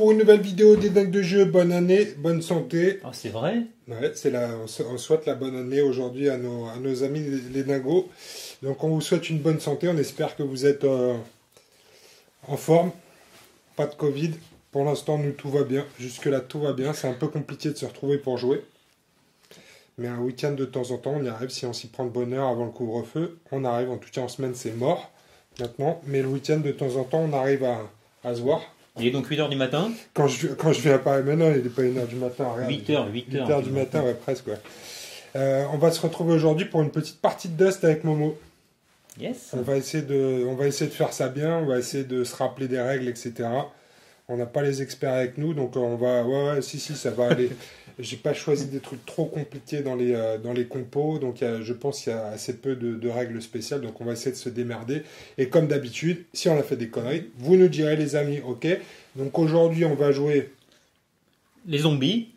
pour une nouvelle vidéo des dingues de jeu. Bonne année, bonne santé. Ah, c'est vrai? Ouais, on souhaite la bonne année aujourd'hui à nos amis les dingos. Donc on vous souhaite une bonne santé. On espère que vous êtes en forme. Pas de Covid. Pour l'instant, nous, tout va bien. Jusque-là, tout va bien. C'est un peu compliqué de se retrouver pour jouer. Mais un week-end de temps en temps, on y arrive. Si on s'y prend de bonne heure avant le couvre-feu, on arrive. En tout cas, en semaine, c'est mort maintenant. Mais le week-end, de temps en temps, on arrive à se voir. Il est donc 8h du matin? Quand je viens à Paris maintenant, il n'est pas 1h du matin. Regarde, 8h du matin, ouais, presque. Ouais. On va se retrouver aujourd'hui pour une petite partie de Dust avec Momo. Yes. On va essayer de faire ça bien. On va essayer de se rappeler des règles, etc. On n'a pas les experts avec nous, donc on va... Ouais, si, ça va aller. J'ai pas choisi des trucs trop compliqués dans les compos, donc je pense qu'il y a assez peu de règles spéciales, donc on va essayer de se démerder. Et comme d'habitude, si on a fait des conneries, vous nous direz les amis, ok. Donc aujourd'hui, on va jouer... Les zombies,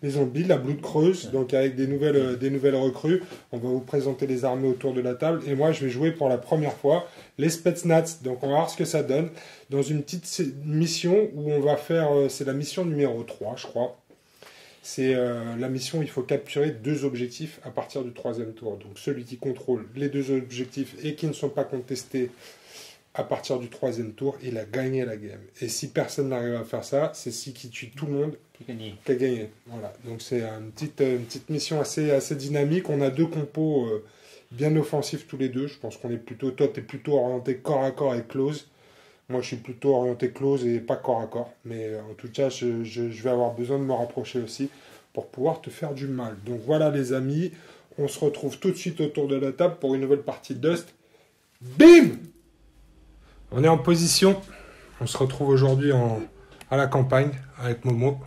la Blood Creuse, donc avec des nouvelles recrues. On va vous présenter les armées autour de la table. Et moi, je vais jouer pour la première fois les Spetsnaz. Donc, on va voir ce que ça donne dans une petite mission où on va faire... c'est la mission numéro 3, je crois. C'est la mission où il faut capturer 2 objectifs à partir du 3e tour. Donc, celui qui contrôle les 2 objectifs et qui ne sont pas contestés à partir du 3e tour, il a gagné la game. Et si personne n'arrive à faire ça, c'est celui qui tue tout le monde qui a gagné. Voilà. Donc c'est une petite mission assez dynamique. On a 2 compos bien offensifs tous les deux. Je pense qu'on est plutôt... Toi, tu es plutôt orienté corps à corps et close. Moi, je suis plutôt orienté close et pas corps à corps. Mais en tout cas, je vais avoir besoin de me rapprocher aussi pour pouvoir te faire du mal. Donc voilà les amis, on se retrouve tout de suite autour de la table pour une nouvelle partie de Dust. Bim! On est en position. On se retrouve aujourd'hui à la campagne avec Momo.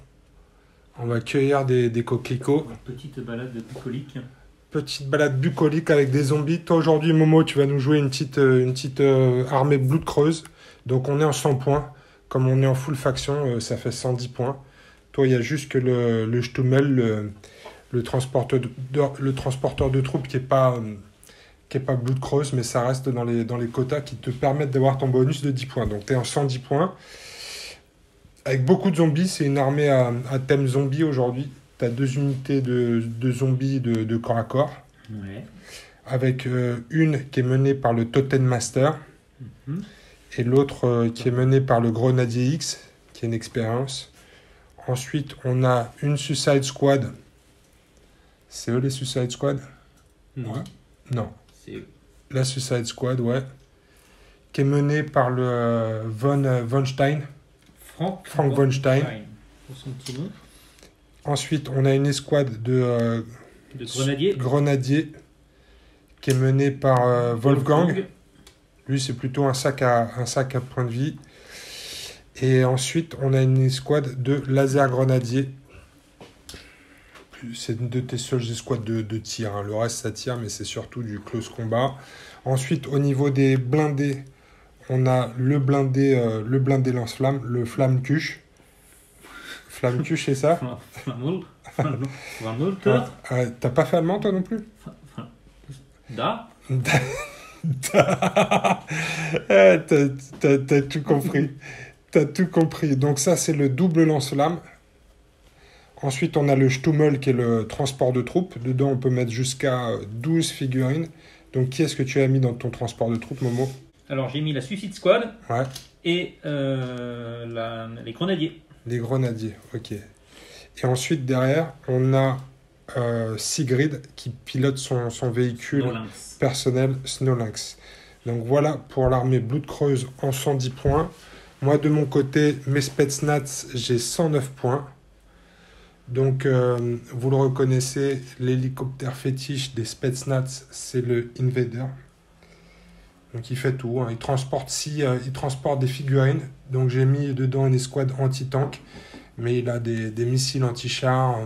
On va cueillir des coquelicots. petite balade bucolique. Petite balade bucolique avec des zombies. Toi aujourd'hui Momo, tu vas nous jouer une petite armée Blood Creuse. Donc on est en 100 points. Comme on est en full faction, ça fait 110 points. Toi il y a juste que le Stummel, le transporteur de troupes qui est pas Blood Creuse, mais ça reste dans les quotas qui te permettent d'avoir ton bonus de 10 points. Donc tu es en 110 points. Avec beaucoup de zombies, c'est une armée à thème zombie aujourd'hui. Tu as 2 unités de zombies de corps à corps. Ouais. Avec une qui est menée par le Totem Master. Et l'autre qui est menée par le Grenadier X, qui est une expérience. Ensuite, on a une Suicide Squad. C'est eux les Suicide Squad? Non. Ouais. Non. C'est La Suicide Squad, ouais. Qui est menée par le Von Stein. Frank Von Stein. Pour son petit nom. Ensuite, on a une escouade de grenadiers qui est menée par Wolfgang. Lui, c'est plutôt un sac à point de vie. Et ensuite, on a une escouade de laser grenadiers. C'est une de tes seules escouades de tir. Hein. Le reste, ça tire, mais c'est surtout du close combat. Ensuite, au niveau des blindés, on a le blindé lance-flamme, le flamme-cuche. Flamme-cuche, c'est ça? T'as pas fait allemand, toi non plus? Da. T'as tout compris. T'as tout compris. Donc ça, c'est le double lance-flamme. Ensuite, on a le Stummel qui est le transport de troupes. Dedans, on peut mettre jusqu'à 12 figurines. Donc, qui est-ce que tu as mis dans ton transport de troupes, Momo? Alors, j'ai mis la Suicide Squad. Ouais. Et les grenadiers. Les grenadiers, ok. Et ensuite, derrière, on a Sigrid qui pilote son véhicule personnel Snowlynx. Donc, voilà pour l'armée Blood Creuse en 110 points. Moi, de mon côté, mes Spetsnaz, j'ai 109 points. Donc, vous le reconnaissez, l'hélicoptère fétiche des Spetsnaz, c'est le Invader. Donc, il fait tout. Hein. Il transporte des figurines. Donc, j'ai mis dedans une escouade anti-tank. Mais il a des missiles anti-chars.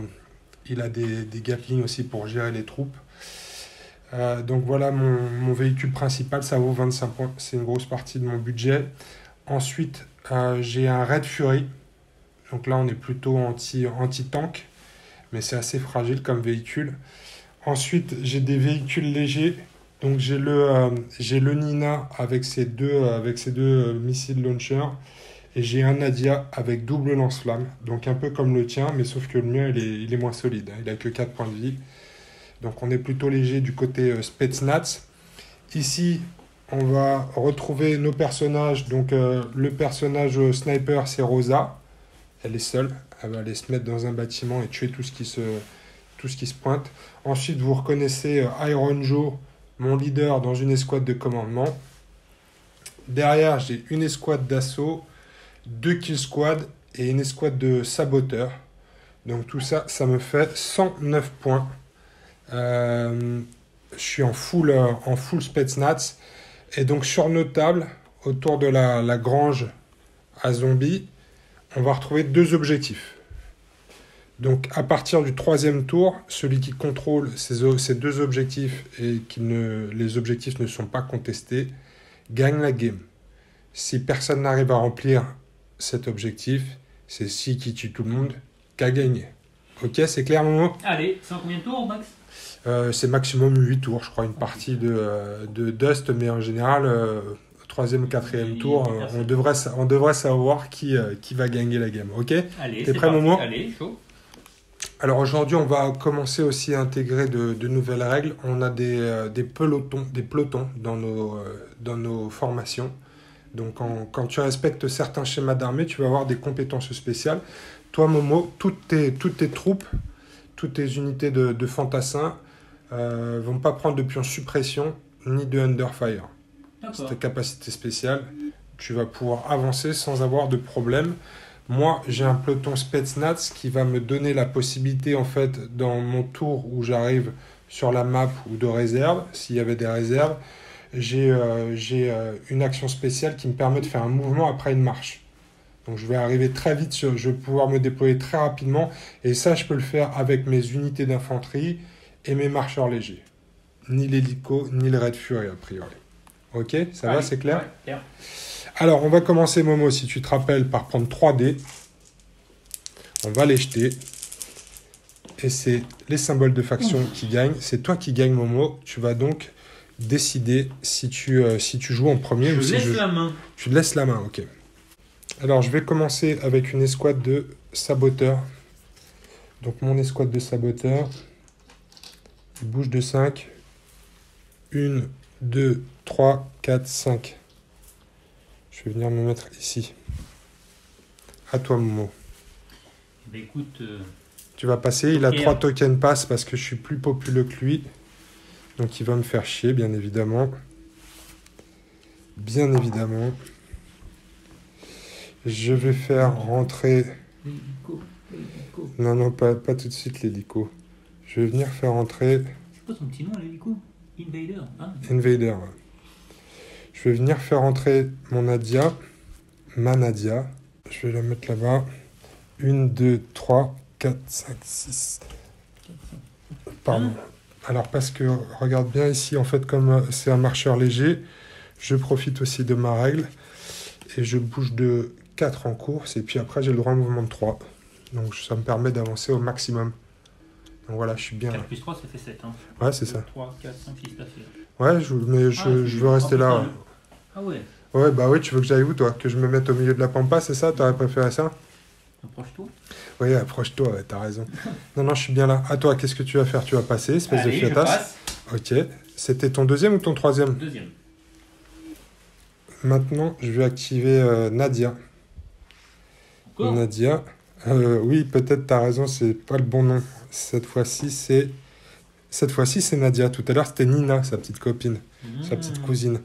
Il a des Gatling aussi pour gérer les troupes. Donc, voilà mon véhicule principal. Ça vaut 25 points. C'est une grosse partie de mon budget. Ensuite, j'ai un Red Fury. Donc là, on est plutôt anti-tank, mais c'est assez fragile comme véhicule. Ensuite, j'ai des véhicules légers. Donc j'ai le Nina avec ses deux missiles launchers. Et j'ai un Nadia avec double lance-flamme. Donc un peu comme le tien, mais sauf que le mien, il est moins solide. Hein. Il a que 4 points de vie. Donc on est plutôt léger du côté Spetsnaz. Ici, on va retrouver nos personnages. Donc le personnage sniper, c'est Rosa. Elle est seule. Elle va aller se mettre dans un bâtiment et tuer tout ce qui se pointe. Ensuite, vous reconnaissez Iron Joe, mon leader dans une escouade de commandement. Derrière, j'ai une escouade d'assaut, 2 kill squad et une escouade de saboteurs. Donc tout ça, ça me fait 109 points. Je suis en full Spetsnaz. Et donc sur nos tables, autour de la grange à zombies, on va retrouver 2 objectifs. Donc à partir du 3e tour, celui qui contrôle ces 2 objectifs et les objectifs ne sont pas contestés, gagne la game. Si personne n'arrive à remplir cet objectif, c'est si qui tue tout le monde qui a gagné. Ok, c'est clair, Momo? Allez, c'est en combien de tours, Max? C'est maximum 8 tours, je crois, une partie de Dust, mais en général, 3e ou 4e tour, on devrait savoir qui va gagner la game. Ok? Allez, t'es prêt, Momo? Allez, chaud. Alors aujourd'hui, on va commencer aussi à intégrer de nouvelles règles. On a des pelotons dans nos formations. Donc quand tu respectes certains schémas d'armée, tu vas avoir des compétences spéciales. Toi, Momo, toutes tes troupes, toutes tes unités de fantassins vont pas prendre de pions suppression ni de underfire. C'est ta capacité spéciale. Tu vas pouvoir avancer sans avoir de problème. Moi, j'ai un peloton Spetsnaz qui va me donner la possibilité, en fait, dans mon tour où j'arrive sur la map ou de réserve, s'il y avait des réserves, j'ai une action spéciale qui me permet de faire un mouvement après une marche. Donc je vais arriver très vite, je vais pouvoir me déployer très rapidement, et ça, je peux le faire avec mes unités d'infanterie et mes marcheurs légers. Ni l'hélico, ni le Red Fury, a priori. Ok, ça va, c'est clair? Ouais, clair. Alors, on va commencer, Momo, si tu te rappelles, par prendre 3 dés. On va les jeter. Et c'est les symboles de faction qui gagnent. C'est toi qui gagne, Momo. Tu vas donc décider si tu joues en premier ou si laisse la main. Tu laisses la main, ok. Alors, je vais commencer avec une escouade de saboteurs. Donc, mon escouade de saboteurs, il bouge de 5. 1, 2, 3, 4, 5. Je vais venir me mettre ici. À toi, Momo. Ben écoute... Tu vas passer. Il a 3 tokens pass parce que je suis plus populeux que lui. Donc, il va me faire chier, bien évidemment. Bien évidemment. Je vais faire rentrer... L'hélico. Non, pas tout de suite, l'hélico. Je vais venir faire rentrer... C'est quoi son petit nom, l'hélico? Invader. Hein? Invader, ouais. Je vais venir faire entrer mon Nadia, ma Nadia. Je vais la mettre là-bas. 1, 2, 3, 4, 5, 6. Pardon. Alors, parce que, regarde bien ici, en fait, comme c'est un marcheur léger, je profite aussi de ma règle. Et je bouge de 4 en course. Et puis après, j'ai le droit à un mouvement de 3. Donc, ça me permet d'avancer au maximum. Donc voilà, je suis bien. 4 plus 3, ça fait 7. Hein. Ouais, c'est ça. 3, 4, 5, 6, ça fait... Ouais, je veux rester là. Ouais. Ah ouais. Ouais, bah oui, tu veux que j'aille où, toi? Que je me mette au milieu de la pampa, c'est ça? T'aurais préféré ça? Approche-toi. Oui, approche-toi, ouais, t'as raison. Non, je suis bien là. À toi, qu'est-ce que tu vas faire? Tu vas passer, espèce de fiatasse. Ok. C'était ton 2e ou ton 3e? 2e. Maintenant, je vais activer Nadia. Encore? Nadia. Oui, peut-être t'as raison, c'est pas le bon nom. Cette fois-ci, c'est Nadia. Tout à l'heure, c'était Nina, sa petite copine, sa petite cousine.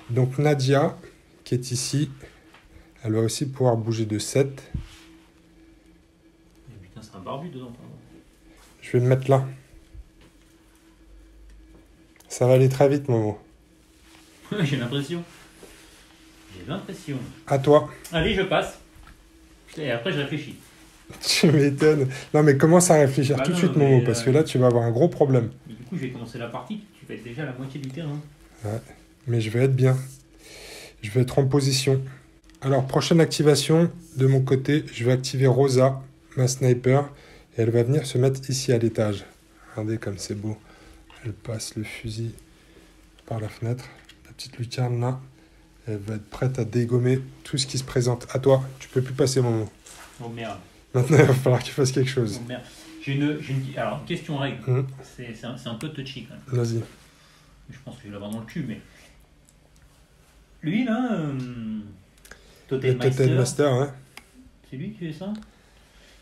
Donc Nadia, qui est ici, elle va aussi pouvoir bouger de 7. Putain, c'est un barbu dedans. Je vais me mettre là. Ça va aller très vite, Momo. J'ai l'impression. À toi. Allez, je passe. Et après, je réfléchis. Tu m'étonnes. Non, mais commence à réfléchir tout de suite, Momo, parce que là, tu vas avoir un gros problème. Du coup, je vais commencer la partie. Tu vas être déjà à la moitié du terrain. Ouais, mais je vais être bien. Je vais être en position. Alors, prochaine activation, de mon côté, je vais activer Rosa, ma sniper, et elle va venir se mettre ici à l'étage. Regardez comme c'est beau. Elle passe le fusil par la fenêtre, la petite lucarne là, Elle va être prête à dégommer tout ce qui se présente à toi. Tu peux plus passer mon mot. Oh merde. Maintenant, il va falloir qu'il fasse quelque chose. Oh merde. Alors, question règle. C'est un peu touchy quand même. Vas-y. Je pense que je vais l'avoir dans le cul, mais. Lui là, Totem Master, ouais. C'est lui qui fait ça.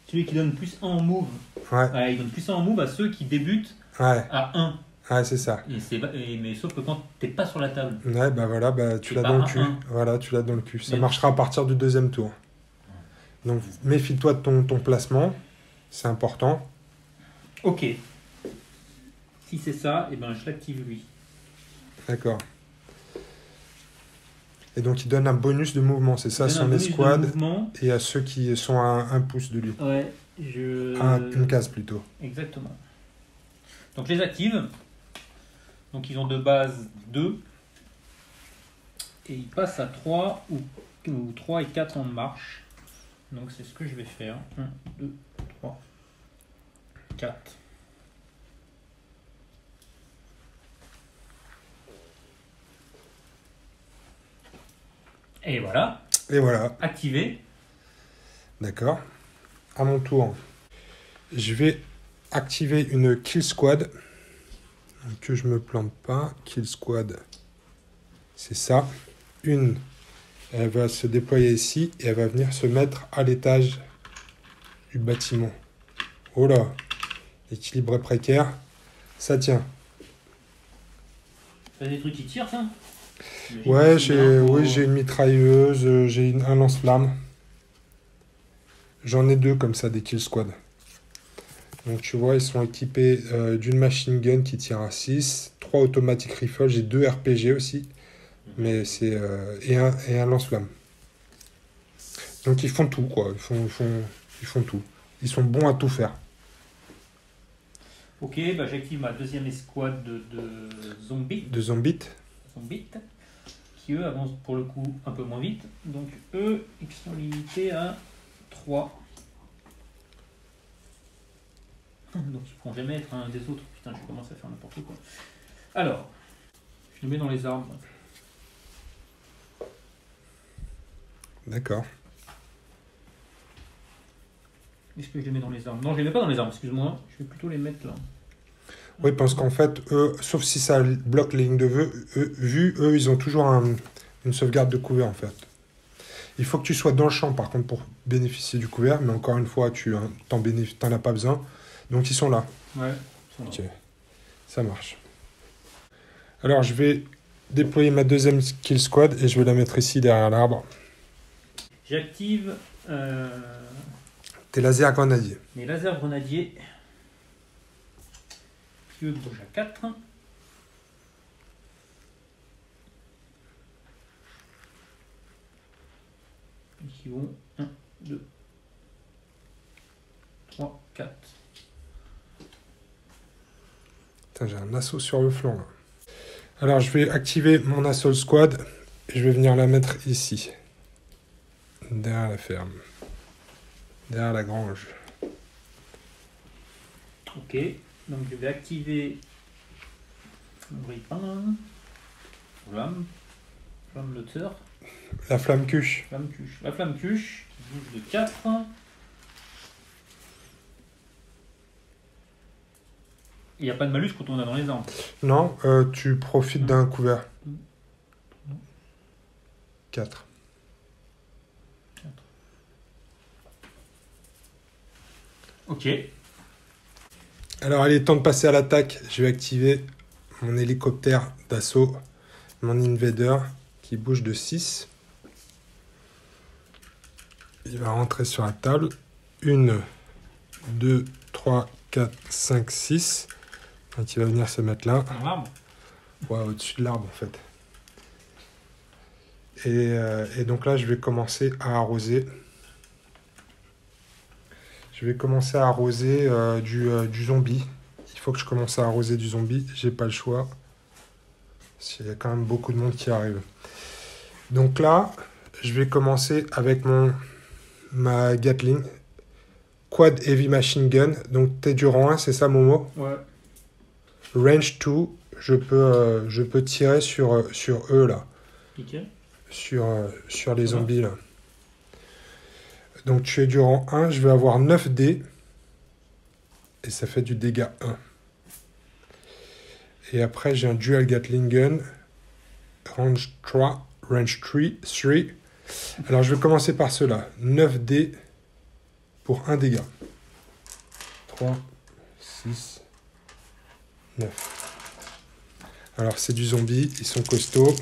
C'est lui qui donne plus 1 en move. Ouais. Il donne plus 1 en move à ceux qui débutent Ouais. à 1. Ouais, c'est ça. Mais sauf que quand t'es pas sur la table. Ouais, bah voilà, bah, tu l'as pas dans le à cul. 1. Voilà, tu l'as dans le cul. Ça Mais- marchera à partir du deuxième tour. Donc, méfie-toi de ton placement. C'est important. Ok. Si c'est ça, et ben je l'active lui. D'accord. Et donc, il donne un bonus de mouvement. C'est ça, Il donne un son bonus de escouade. mouvement. Et à ceux qui sont à 1 pouce de lui. Ouais, Une case plutôt. Exactement. Donc je les active. Donc ils ont de base 2. Et ils passent à 3 ou 3 et 4 en marche. Donc c'est ce que je vais faire. 1, 2, 3, 4. Et voilà, Et voilà. activé. D'accord. À mon tour, je vais activer une Kill Squad. Donc, que je me plante pas. Kill Squad, c'est ça. Une, elle va se déployer ici et elle va venir se mettre à l'étage du bâtiment. Oh là, l'équilibre est précaire. Ça tient. T'as des trucs qui tirent ça? Ouais, j'ai une mitrailleuse, j'ai un lance-flamme. J'en ai 2 comme ça, des Kill Squad. Donc tu vois, ils sont équipés d'une machine gun qui tire à 6, 3 automatic rifles, j'ai 2 RPG aussi, mais c'est et un lance-flamme. Donc ils font tout, quoi. Ils font tout. Ils sont bons à tout faire. Ok, bah j'active ma deuxième escouade de zombies. De zombies. Qui eux avancent pour le coup un peu moins vite. Donc eux, ils sont limités à 3. Donc ils pourront jamais être un des autres. Putain, je commence à faire n'importe quoi. Alors, je le mets dans les arbres. D'accord. Est-ce que je les mets dans les arbres? Non, je les mets pas dans les arbres, excuse-moi. Je vais plutôt les mettre là. Oui, parce qu'en fait, eux, sauf si ça bloque les lignes de vue, eux, ils ont toujours une sauvegarde de couvert, en fait. Il faut que tu sois dans le champ, par contre, pour bénéficier du couvert, mais encore une fois, tu t'en as pas besoin. Donc, ils sont là. Ouais. Ok, ça marche. Alors, je vais déployer ma deuxième kill squad et je vais la mettre ici, derrière l'arbre. J'active Tes lasers grenadiers. mes lasers grenadiers. Qui eux bougent à 4. Et qui vont 1, 2, 3, 4. Putain, j'ai un assaut sur le flanc, là. Alors, je vais activer mon assaut squad et je vais venir la mettre ici. Derrière la ferme. Derrière la grange. Ok, donc je vais activer mon ripin, flamme moteur, La flamme cuche. flamme cuche. La flamme cuche qui bouge de 4. Il n'y a pas de malus quand on est dans les arbres. Non, tu profites d'un couvert. 4. Ok. Alors, il est temps de passer à l'attaque. Je vais activer mon hélicoptère d'assaut, mon invader, qui bouge de 6. Il va rentrer sur la table. 1, 2, 3, 4, 5, 6. Donc, il va venir se mettre là. Dans l'arbre. Ouais, au-dessus de l'arbre, en fait. Et donc là, je vais commencer à arroser. Je vais commencer à arroser du zombie. Il faut que je commence à arroser du zombie. J'ai pas le choix. Parce qu'il y a quand même beaucoup de monde qui arrive. Donc là, je vais commencer avec ma Gatling. Quad Heavy Machine Gun. Donc t'es du rang 1, c'est ça Momo? Ouais. Range 2. Je peux tirer sur eux là. Nickel. sur les zombies là. Donc tu es du rang 1, je vais avoir 9 dés. Et ça fait du dégât 1. Et après j'ai un Dual Gatling Gun. Range 3. Range 3. Alors je vais commencer par cela. 9 dés pour 1 dégât. 3, 6, 9. Alors c'est du zombie, ils sont costauds.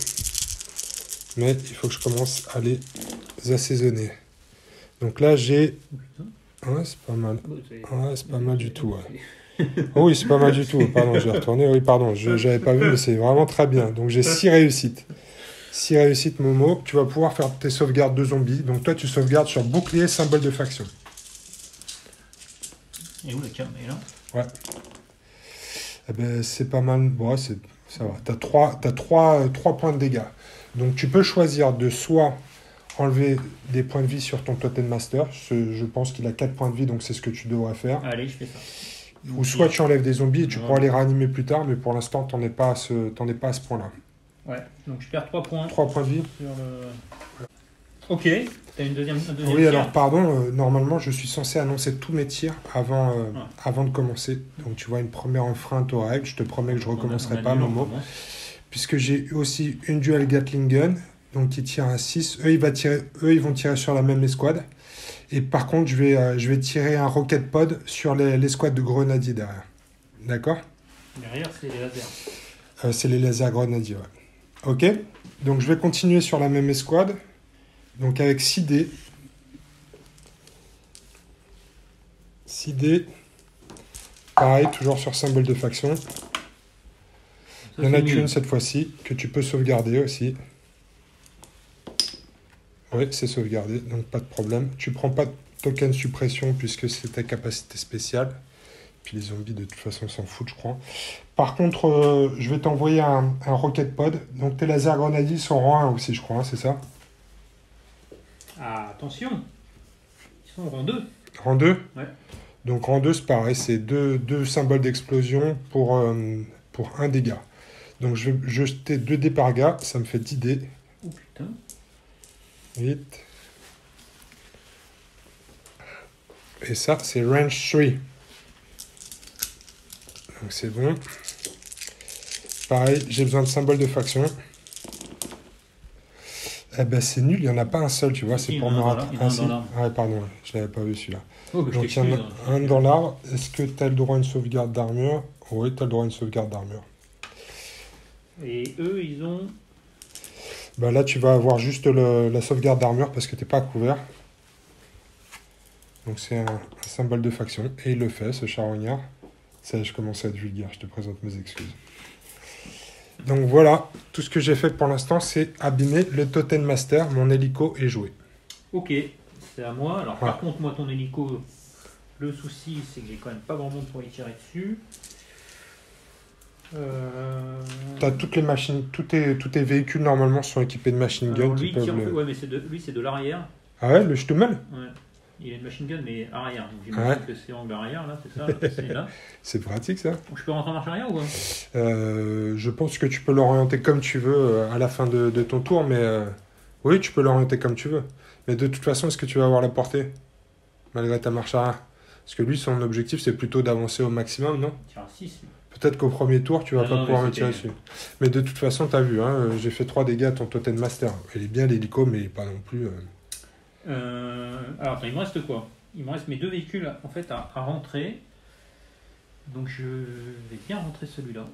Mais il faut que je commence à les assaisonner. Donc là j'ai... Ouais, c'est pas mal. Ouais, c'est pas mal du tout. Ouais. Oh oui, c'est pas mal du tout. Pardon, je vais retourner. Oui, pardon, je n'avais pas vu, mais c'est vraiment très bien. Donc j'ai 6 réussites. 6 réussites, Momo. Tu vas pouvoir faire tes sauvegardes de zombies. Donc toi, tu sauvegardes sur bouclier, symbole de faction. Et où le carnet là? Ouais. Eh ben, c'est pas mal. Bon, ça va. T'as 3 points de dégâts. Donc tu peux choisir de soit enlever des points de vie sur ton Totem Master. Je pense qu'il a 4 points de vie, donc c'est ce que tu devrais faire. Allez, je fais ça. Ou soit tu enlèves des zombies et tu pourras les réanimer plus tard, mais pour l'instant, t'en es pas à ce point-là. Ouais, donc je perds 3 points. 3 points de vie. Sur le... Ok, t'as une deuxième oui, tir. alors pardon, normalement je suis censé annoncer tous mes tirs avant de commencer. Donc tu vois une première enfreinte aux règles, je te promets que je ne recommencerai pas, Momo. Puisque j'ai aussi une Dual Gatling Gun, donc qui tire à 6. Eux, ils vont tirer sur la même escouade. Et par contre, je vais tirer un Rocket Pod sur l'escouade de grenadiers derrière. D'accord? Derrière, c'est les lasers. C'est les lasers grenadiers, ouais. Ok, donc je vais continuer sur la même escouade. Donc avec 6 dés. 6 dés. Pareil, toujours sur symbole de faction. Il n'y en a qu'une cette fois-ci, que tu peux sauvegarder aussi. Oui, c'est sauvegardé, donc pas de problème. Tu prends pas de token suppression puisque c'est ta capacité spéciale. Puis les zombies, de toute façon, s'en foutent, je crois. Par contre, je vais t'envoyer un Rocket Pod. Donc tes lasers grenadiers sont rang 1 aussi, je crois, hein, c'est ça? Ah, attention. Ils sont rang 2. Rang 2? Ouais. Donc rang 2, c'est pareil, c'est deux symboles d'explosion pour 1 dégât. Donc je vais jeter 2 dés par gars, ça me fait 10 dés. Oh putain. 8. Et ça, c'est range 3. Donc c'est bon. Pareil, j'ai besoin de symboles de faction. Eh ben c'est nul, il n'y en a pas un seul, tu vois, c'est pour me rattraper. Ouais, pardon, je l'avais pas vu celui-là. Oh, donc il y en a un dans l'arbre. Est-ce que tu as le droit à une sauvegarde d'armure? Oui, tu as le droit à une sauvegarde d'armure. Et eux, ils ont... Bah là, tu vas avoir juste la sauvegarde d'armure parce que tu n'es pas couvert. Donc c'est un symbole de faction. Et il le fait, ce charognard. Ça y est, je commence à être vulgaire, je te présente mes excuses. Donc voilà, tout ce que j'ai fait pour l'instant, c'est abîmer le Totem Master. Mon hélico est joué. Ok, c'est à moi. Alors ouais. Par contre, moi, ton hélico, le souci, c'est que j'ai quand même pas grand monde pour y tirer dessus. T'as toutes les machines, tous tes véhicules normalement sont équipés de machine gun. Lui, ouais, mais lui, c'est de l'arrière. Ah ouais, le Stummel? Ouais. Il a une machine gun, mais arrière. Donc j'imagine que c'est angle arrière, là, c'est ça? C'est là. C'est pratique, ça. Je peux rentrer en marche arrière ou quoi? Je pense que tu peux l'orienter comme tu veux à la fin de ton tour, mais oui, tu peux l'orienter comme tu veux. Mais de toute façon, est-ce que tu vas avoir la portée malgré ta marche arrière? Parce que lui, son objectif, c'est plutôt d'avancer au maximum, non? Il tire à 6. Peut-être qu'au premier tour, tu vas pas pouvoir me tirer dessus. Mais de toute façon, t'as vu, hein, j'ai fait 3 dégâts à ton Totem Master. Il est bien l'hélico, mais pas non plus... Alors, attends, il me reste quoi? Il me reste mes 2 véhicules en fait à rentrer. Donc je vais bien rentrer celui-là.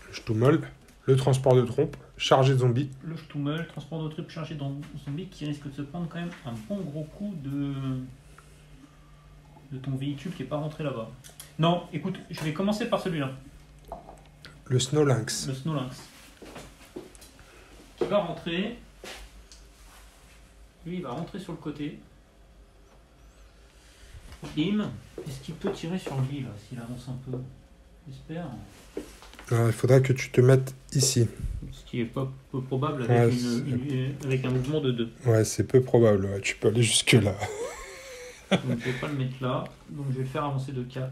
Le Stummel, le transport de troupes, chargé de zombies. Le Stummel, transport de troupes chargé de zombies qui risque de se prendre quand même un bon gros coup de ton véhicule qui n'est pas rentré là-bas. Non, écoute, je vais commencer par celui-là. Le Snow Lynx. Le Snow Lynx. Qui va rentrer. Lui, il va rentrer sur le côté. Bim. Est-ce qu'il peut tirer sur lui, là, s'il avance un peu? J'espère. Alors, il faudra que tu te mettes ici. Ce qui est pas peu probable avec, avec un mouvement de 2. Ouais, c'est peu probable. Ouais, tu peux aller jusque-là. Donc, je vais pas le mettre là. Donc, je vais le faire avancer de 4.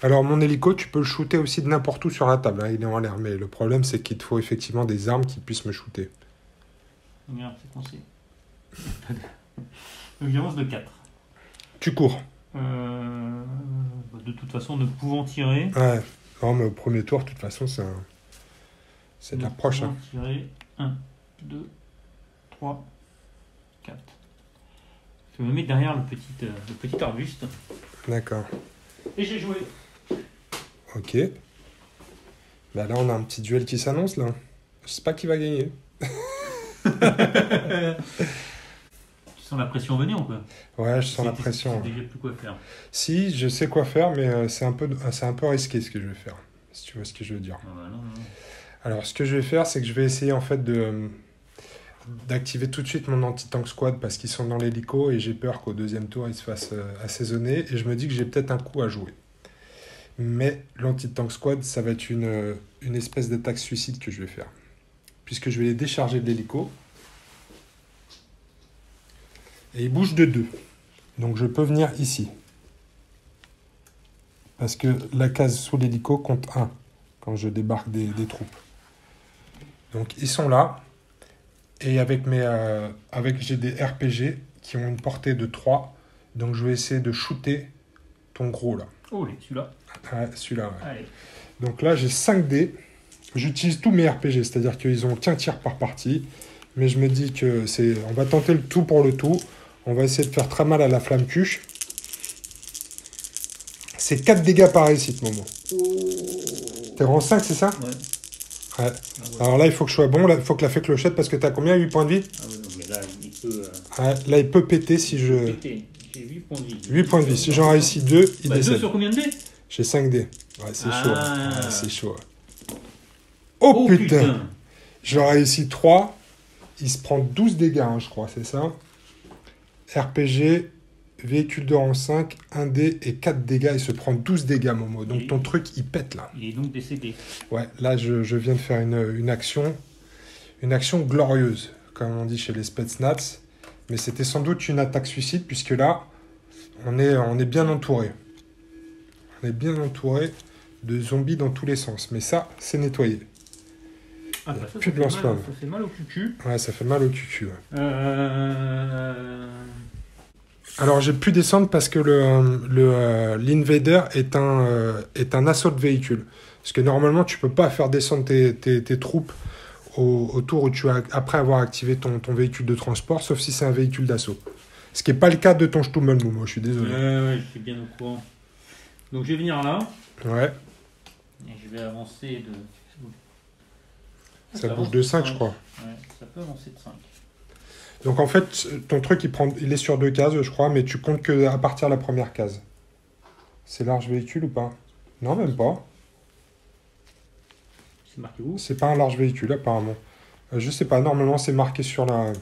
Alors, mon hélico, tu peux le shooter aussi de n'importe où sur la table, hein, il est en l'air. Mais le problème, c'est qu'il te faut effectivement des armes qui puissent me shooter. Regarde, c'est coincé. Donc j'avance de 4. Tu cours. De toute façon, ne pouvant tirer. Ouais. Non, mais au premier tour, de toute façon, c'est de l'approche. Hein. Tirer 1, 2, 3, 4. Je me mets derrière le petit arbuste. D'accord. Et j'ai joué. Ok. Bah là, on a un petit duel qui s'annonce, là. Je sais pas qui va gagner. Tu sens la pression venir ou quoi? Ouais, je sens la pression. Tu sais déjà plus quoi faire. Si, je sais quoi faire, mais c'est un peu risqué ce que je vais faire. Si tu vois ce que je veux dire. Ah bah non. Alors, ce que je vais faire, c'est que je vais essayer en fait d'activer tout de suite mon anti-tank squad parce qu'ils sont dans l'hélico et j'ai peur qu'au deuxième tour, ils se fassent assaisonner. Et je me dis que j'ai peut-être un coup à jouer. Mais l'anti-tank squad, ça va être une espèce d'attaque suicide que je vais faire. Puisque je vais les décharger de l'hélico. Et ils bougent de 2. Donc je peux venir ici. Parce que la case sous l'hélico compte 1 quand je débarque des troupes. Donc ils sont là. Et avec j'ai des RPG qui ont une portée de 3. Donc je vais essayer de shooter ton gros là. Oh, celui-là. Ouais, celui-là. Ouais. Allez. Donc là j'ai 5 dés. J'utilise tous mes RPG, c'est-à-dire qu'ils ont qu'un tir par partie. Mais je me dis que on va tenter le tout pour le tout. On va essayer de faire très mal à la flamme cuche. C'est 4 dégâts par réussite, Momo. T'es rang 5, c'est ça? Ouais. Ouais. Alors là, il faut que je sois bon. Là, il faut que la fée clochette, parce que t'as combien? 8 points de vie? Ah oui, non, mais là, il peut... Ouais, là, il peut péter si je... Péter. J'ai 8 points de vie. 8 points de vie. Si j'en réussis 2, il décède. 2 sur combien de dés? J'ai 5 dés. Ouais, c'est chaud. Ah. Ouais, c'est chaud. Oh, putain. J'en réussis 3. Il se prend 12 dégâts, hein, je crois, c'est ça? RPG, véhicule de rang 5, 1 dé et 4 dégâts. Il se prend 12 dégâts, Momo. Donc ton truc, il pète, là. Il est donc décédé. Ouais, là, je viens de faire une action glorieuse, comme on dit chez les Spetsnaz. Mais c'était sans doute une attaque suicide, puisque là, on est bien entouré. On est bien entouré de zombies dans tous les sens. Mais ça, c'est nettoyé. Ah bah ça, plus de lance-flamme. Ça fait mal au cucu. Ouais, ça fait mal au cucu. Ouais. Alors, j'ai pu descendre parce que l'Invader est un assaut de véhicule. Parce que normalement, tu peux pas faire descendre tes troupes au tour où après avoir activé ton véhicule de transport, sauf si c'est un véhicule d'assaut. Ce qui n'est pas le cas de ton Stummel, Momo, je suis désolé. Ouais, je suis bien au courant. Donc, je vais venir là. Ouais. Et je vais avancer de... Ça bouge de 5, je crois. Ouais, ça peut avancer de 5. Donc en fait, ton truc, il est sur 2 cases, je crois, mais tu comptes que à partir de la première case. C'est large véhicule ou pas? Non, même pas. C'est marqué où? C'est pas un large véhicule, apparemment. Je sais pas, normalement, c'est marqué sur la...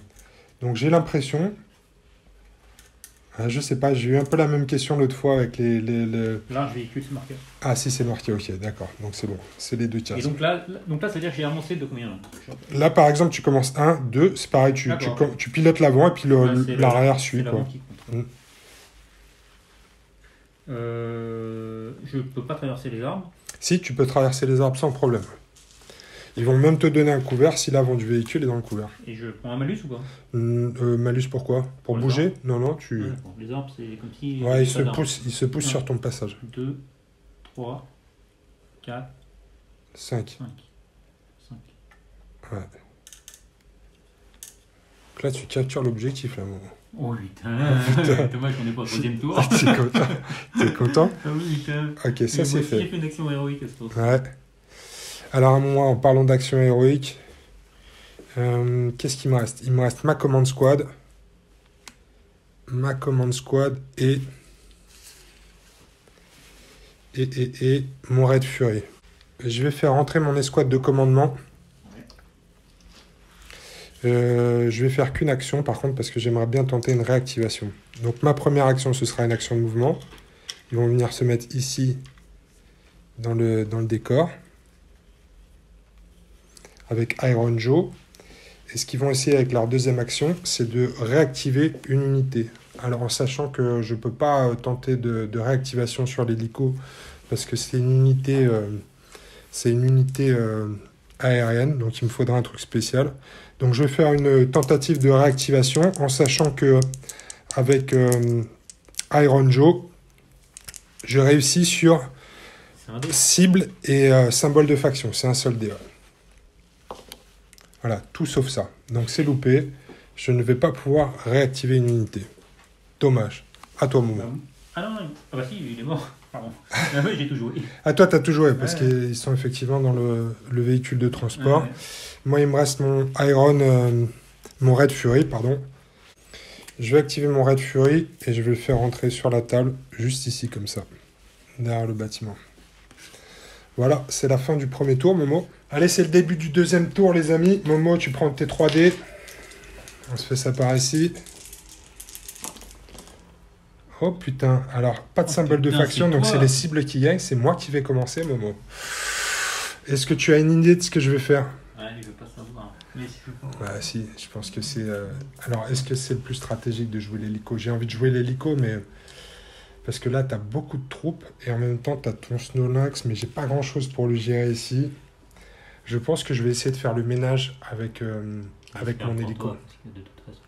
Donc j'ai l'impression... je sais pas, j'ai eu un peu la même question l'autre fois avec les... Large véhicule, c'est marqué. Ah si, c'est marqué, ok, d'accord. Donc c'est bon, c'est les 2 cases. Et donc là, ça veut dire que j'ai avancé de combien là? Là, par exemple, tu commences 1, 2, c'est pareil, tu pilotes l'avant et puis l'arrière suit. Quoi. Qui compte. Je peux pas traverser les arbres. Si, tu peux traverser les arbres sans problème. Ils vont même te donner un couvert si l'avant du véhicule est dans le couvert. Et je prends un malus ou pas? Malus pourquoi? Pour bouger? Non, tu... Ouais, les arbres, c'est comme si... Ouais, ils se poussent sur ton passage. 2, 3, 4, 5. 5. Ouais. Donc là, tu captures l'objectif, là, Momo. Oh putain, dommage qu'on n'est pas au troisième tour. T'es content? Ah oui, putain. Ok, ça c'est fait. J'ai fait une action héroïque à ce tour. Ouais. Alors, à moi, en parlant d'action héroïque, qu'est-ce qu'il me reste? Il me reste ma command squad. Et mon Raid Fury. Je vais faire rentrer mon escouade de commandement. Je vais faire qu'une action par contre parce que j'aimerais bien tenter une réactivation. Donc ma première action ce sera une action de mouvement. Ils vont venir se mettre ici dans le décor avec Iron Joe. Et ce qu'ils vont essayer avec leur deuxième action, c'est de réactiver une unité. Alors en sachant que je ne peux pas tenter de réactivation sur l'hélico parce que c'est une unité, aérienne, donc il me faudra un truc spécial. Donc je vais faire une tentative de réactivation en sachant que avec Iron Joe, je réussis sur cible et symbole de faction. C'est un seul dé. Voilà, tout sauf ça. Donc c'est loupé. Je ne vais pas pouvoir réactiver une unité. Dommage. À toi, Momo. Ah non, ah bah si, il est mort. Pardon. Oui, j'ai tout joué. Ah, toi, t'as tout joué, parce Ouais. qu'ils sont effectivement dans le véhicule de transport. Ouais. Moi, il me reste mon mon Red Fury, pardon. Je vais activer mon Red Fury et je vais le faire rentrer sur la table, juste ici, comme ça, derrière le bâtiment. Voilà, c'est la fin du premier tour, Momo. Allez, c'est le début du deuxième tour, les amis. Momo, tu prends tes 3D. On se fait ça par ici. Oh putain, alors pas de symbole de putain, faction, c'est donc toi. c'est les cibles qui gagnent, c'est moi qui vais commencer, Momo. Est-ce que tu as une idée de ce que je vais faire? Ouais, je veux pas savoir. Mais si je veux pas. Bah si, je pense que c'est... Alors, est-ce que c'est le plus stratégique de jouer l'hélico? J'ai envie de jouer l'hélico, mais... Parce que là, t'as beaucoup de troupes, et en même temps, t'as ton Snow Lynx, mais j'ai pas grand-chose pour le gérer ici. Je pense que je vais essayer de faire le ménage avec J'espère mon pour hélico. toi, parce que de toute façon.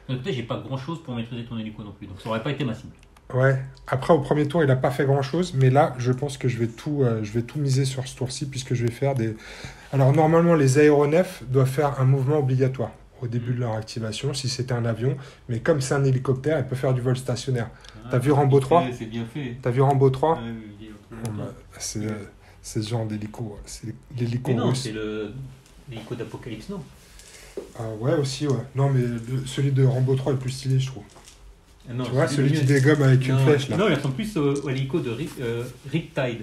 Donc peut-être j'ai pas grand chose pour maîtriser ton hélico non plus, donc ça aurait pas été ma cible. Ouais. Après, au premier tour, il a pas fait grand-chose, mais là, je pense que je vais tout miser sur ce tour-ci, puisque je vais faire des... Alors, normalement, les aéronefs doivent faire un mouvement obligatoire au début de leur activation, si c'était un avion, mais comme c'est un hélicoptère, il peut faire du vol stationnaire. T'as vu Rambo 3? C'est bien fait. T'as vu Rambo 3? Ouais, oui, Bon, bah, c'est ce genre d'hélico, c'est l'hélico mais non, russe. c'est l'hélico d'Apocalypse, non? Ah, ouais, aussi, ouais. Non, mais celui de Rambo 3 est plus stylé, je trouve. Ah non, Tu vois, c'est celui le qui mieux. dégomme avec une Non, flèche, là. Non, il ressemble plus au hélico de Riptide.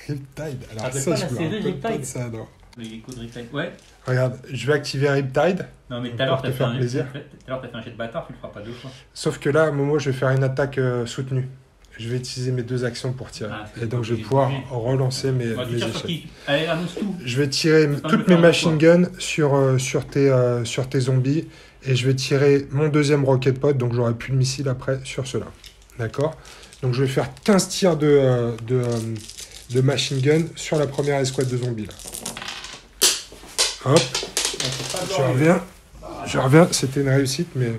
Riptide. Alors Rappelle ça, pas je la me série rappelle pas de Riptide? ça, non. L'hélico de Riptide, ouais. Regarde, je vais activer Riptide, Non, mais Pour tout à l'heure, te t'as fait, faire plaisir. tout à l'heure, t'as fait un jet de bâtard, tu le feras pas deux fois. sauf que là, Momo, je vais faire une attaque soutenue. Je vais utiliser mes 2 actions pour tirer. Ah, c'est Et donc, je vais obligé de pouvoir bouger. relancer mes Bah, tu mes tires sur échecs. qui? Allez, annonce tout. Je vais tirer pas me toutes le mes faire machine guns sur tes zombies et je vais tirer mon deuxième rocket pod, donc j'aurai plus de missiles après sur cela. D'accord? Donc je vais faire 15 tirs de machine gun sur la première escouade de zombies. Là. Hop, je reviens, c'était une réussite, mais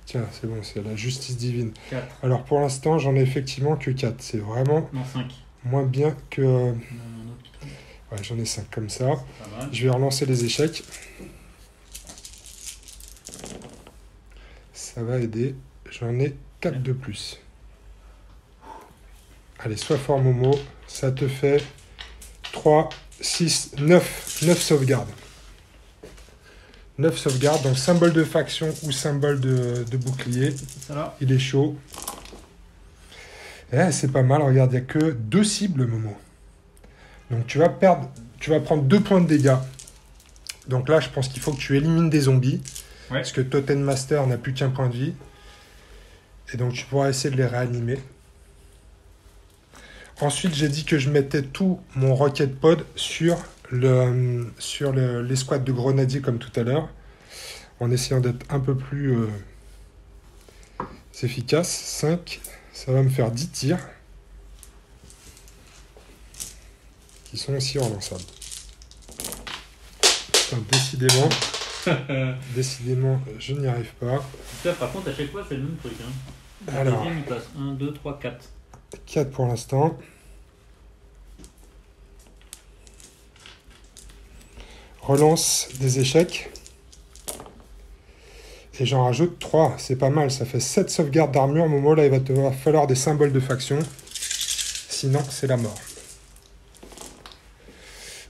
tiens, c'est bon, c'est la justice divine. 4. Alors pour l'instant, j'en ai effectivement que 4. C'est vraiment Non, 5. moins bien que... Non, non, Ouais, j'en ai 5 comme ça. pas mal. Je vais relancer les échecs. Ça va aider. J'en ai 4 de plus. Allez, sois fort, Momo. Ça te fait 3, 6, 9 sauvegardes. 9 sauvegardes, donc symbole de faction ou symbole de bouclier. Ça là. Il est chaud. Eh, c'est pas mal, regarde, il n'y a que 2 cibles, Momo. Donc tu vas prendre 2 points de dégâts. Donc là, je pense qu'il faut que tu élimines des zombies. Ouais. Parce que Totem Master n'a plus qu'un point de vie. Et donc tu pourras essayer de les réanimer. Ensuite, j'ai dit que je mettais tout mon Rocket Pod sur l'escouade de grenadiers comme tout à l'heure. En essayant d'être un peu plus efficace. 5, ça va me faire 10 tirs. Qui sont aussi relançables. Putain, décidément, je n'y arrive pas. Ça, par contre, à chaque fois, c'est le même truc. Hein. Le Alors. deuxième, il passe 1, 2, 3, 4. 4 pour l'instant. Relance des échecs. Et j'en rajoute 3. C'est pas mal. Ça fait 7 sauvegardes d'armure. Momo, là, il va te falloir des symboles de faction. Sinon, c'est la mort.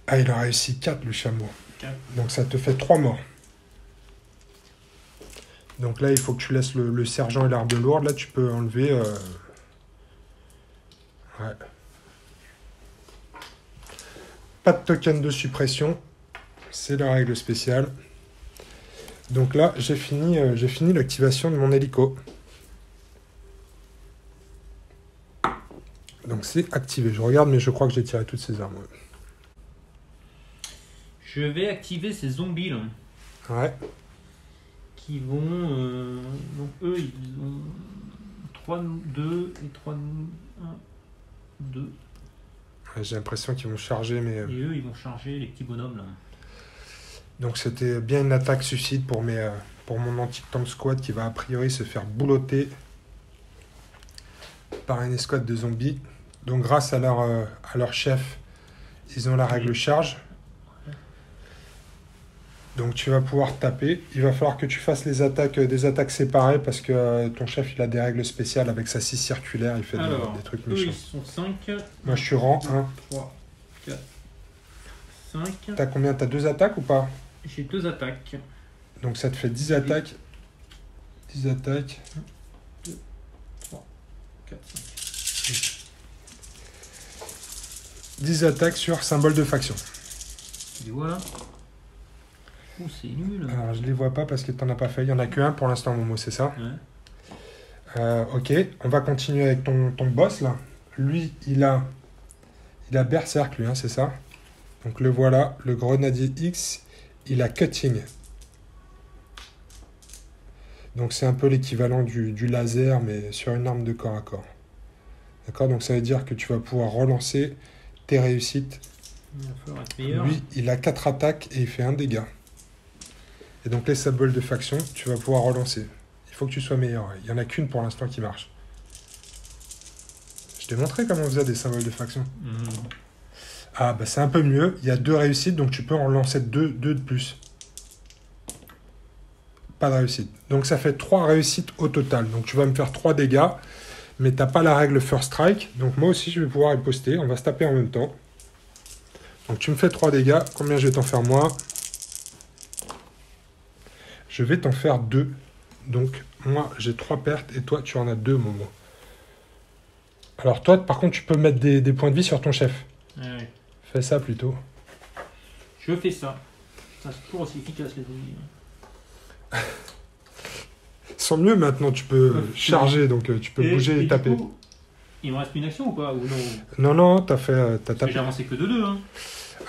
Ah, il a réussi 4, le chameau. 4. Donc, ça te fait 3 morts. Donc là, il faut que tu laisses le sergent et l'arme lourde. Là, tu peux enlever... Ouais. Pas de token de suppression. C'est la règle spéciale. Donc là, j'ai fini l'activation de mon hélico. Donc c'est activé. Je regarde, mais je crois que j'ai tiré toutes ces armes. Ouais. Je vais activer ces zombies là. Ouais. Qui vont. Donc eux, ils ont 3, 2 et 3, 1, 2. J'ai l'impression qu'ils vont charger, mais... Et eux, ils vont charger les petits bonhommes là. Donc c'était bien une attaque suicide pour mon anti-tank squad qui va a priori se faire boulotter par une escouade de zombies. Donc grâce à leur chef, ils ont la règle charge. Donc tu vas pouvoir taper. Il va falloir que tu fasses des attaques séparées parce que ton chef il a des règles spéciales avec sa scie circulaire. Il fait des trucs eux, méchants. ils sont 5. Moi je suis rang 1. 3, 4, 5. T'as combien? T'as 2 attaques ou pas? J'ai 2 attaques. Donc ça te fait 10 attaques. 10 attaques. 3, 4, 5. 10 attaques sur symbole de faction. Tu vois là? Oh, c'est nul. Alors je les vois pas parce que t'en as pas fait. Il y en a que un pour l'instant, Momo, c'est ça? Ouais. Ok, on va continuer avec ton boss là. Lui, il a Berserk, lui, hein, c'est ça? Donc le voilà, le grenadier X, il a Cutting. Donc c'est un peu l'équivalent du laser, mais sur une arme de corps à corps. D'accord? Donc ça veut dire que tu vas pouvoir relancer tes réussites. Il va falloir être meilleur. Lui, il a 4 attaques et il fait 1 dégât. Et donc les symboles de faction, tu vas pouvoir relancer. Il faut que tu sois meilleur. Il n'y en a qu'une pour l'instant qui marche. Je t'ai montré comment on faisait des symboles de faction. Ah bah c'est un peu mieux. Il y a 2 réussites, donc tu peux en relancer 2 de plus. Pas de réussite. Donc ça fait 3 réussites au total. Donc tu vas me faire 3 dégâts, mais t'as pas la règle First Strike. Donc moi aussi je vais pouvoir riposter. On va se taper en même temps. Donc tu me fais 3 dégâts. Combien je vais t'en faire moi? Je vais t'en faire 2. Donc moi j'ai 3 pertes et toi tu en as 2, Momo. Alors toi par contre tu peux mettre des points de vie sur ton chef. Ouais. Fais ça plutôt. Je fais ça. Ça c'est toujours aussi efficace les zombies. Sans mieux maintenant tu peux charger, donc tu peux bouger et taper. Du coup, il me reste une action ou pas? Ou Non, non? non, t'as tapé. J'ai avancé que de 2. Hein.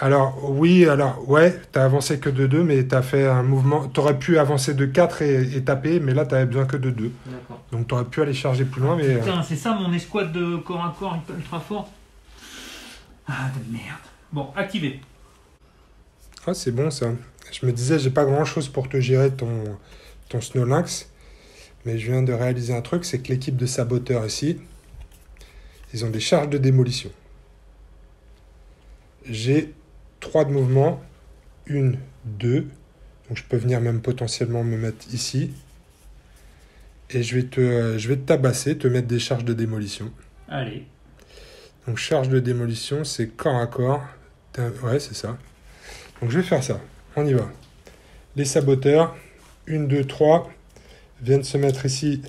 Alors, oui, ouais, t'as avancé que de 2, mais t'as fait un mouvement. T'aurais pu avancer de 4 et taper, mais là, t'avais besoin que de 2. D'accord. Donc, t'aurais pu aller charger plus loin, mais. Putain, c'est ça mon escouade de corps à corps ultra fort. Ah, de merde. Bon, activé. Ah, c'est bon ça. Je me disais, j'ai pas grand chose pour te gérer ton Snow Lynx, mais je viens de réaliser un truc, c'est que l'équipe de saboteurs ici, ils ont des charges de démolition. J'ai 3 de mouvement, 1, 2, donc je peux venir même potentiellement me mettre ici, et je vais te tabasser, te mettre des charges de démolition. Allez. Donc charge de démolition, c'est corps à corps. Ouais, c'est ça. Donc je vais faire ça. On y va. Les saboteurs, 1, 2, 3, viennent se mettre ici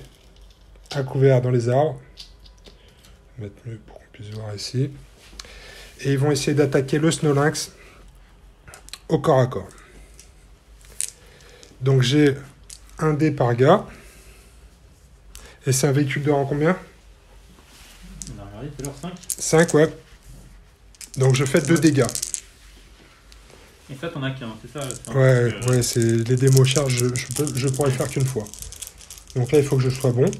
à couvert dans les arbres. Je vais mettre mieux pour qu'on puisse voir ici. Et ils vont essayer d'attaquer le Snow Lynx au corps à corps. Donc j'ai 1 dé par gars. Et c'est un véhicule de rang combien? On a regardé tout à l'heure 5. 5, ouais. Donc je fais 2 dégâts. Et ça, t'en as qu'un, c'est ça? Ouais, c'est les démos charges, je pourrais le faire qu'une fois. Donc là, il faut que je sois bon.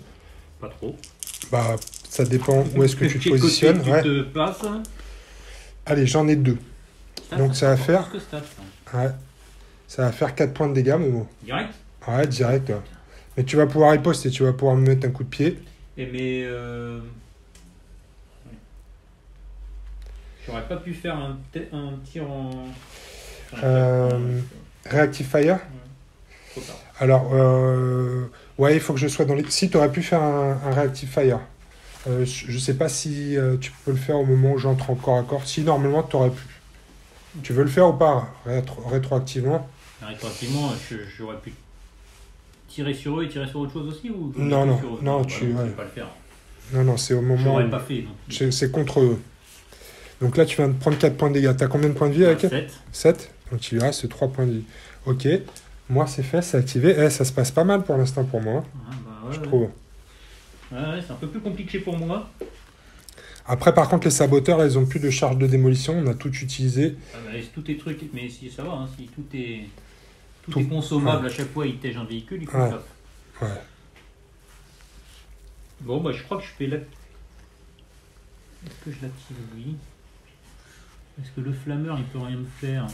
Pas trop. Bah, ça dépend où est-ce que tu te positionnes. Tu Ouais. te places. Allez, j'en ai 2. Donc ça va faire... Plus que stats, Ouais. Ça va faire 4 points de dégâts, Momo. direct. Ouais, direct. Ouais. Mais tu vas pouvoir riposter, tu vas pouvoir me mettre un coup de pied. Et mais... J'aurais pas pu faire un tir en... Reactive Fire. Trop tard. Alors, ouais, il faut que je sois dans les... Si, tu aurais pu faire un Reactive Fire. Je sais pas si tu peux le faire au moment où j'entre en corps à corps. Si, normalement, tu aurais pu. Tu veux le faire ou pas rétroactivement? Rétroactivement, j'aurais pu tirer sur eux et tirer sur autre chose aussi ou Non, non, sur eux non, bah tu... non, je ouais. vais pas le faire. Non, c'est au moment J'aurais où... pas fait. C'est contre eux. Donc là, tu viens de prendre 4 points de dégâts. T'as combien de points de vie avec 7. 7. Donc il lui reste 3 points de vie. Ok. Moi, c'est fait, c'est activé. Eh, ça se passe pas mal pour l'instant pour moi, Ah, bah, ouais, je trouve. Ouais, c'est un peu plus compliqué pour moi. Après, par contre, les saboteurs, là, ils ont plus de charge de démolition. On a tout utilisé. Ah, bah, tous tes trucs, mais si ça va, hein, si tout est Tout- consommable ouais. à chaque fois, il tège un véhicule, il faut Ouais. ça. Ouais. Bon, bah je crois que je fais la... Est-ce que je l'active lui? Est-ce que le flammeur, il peut rien me faire?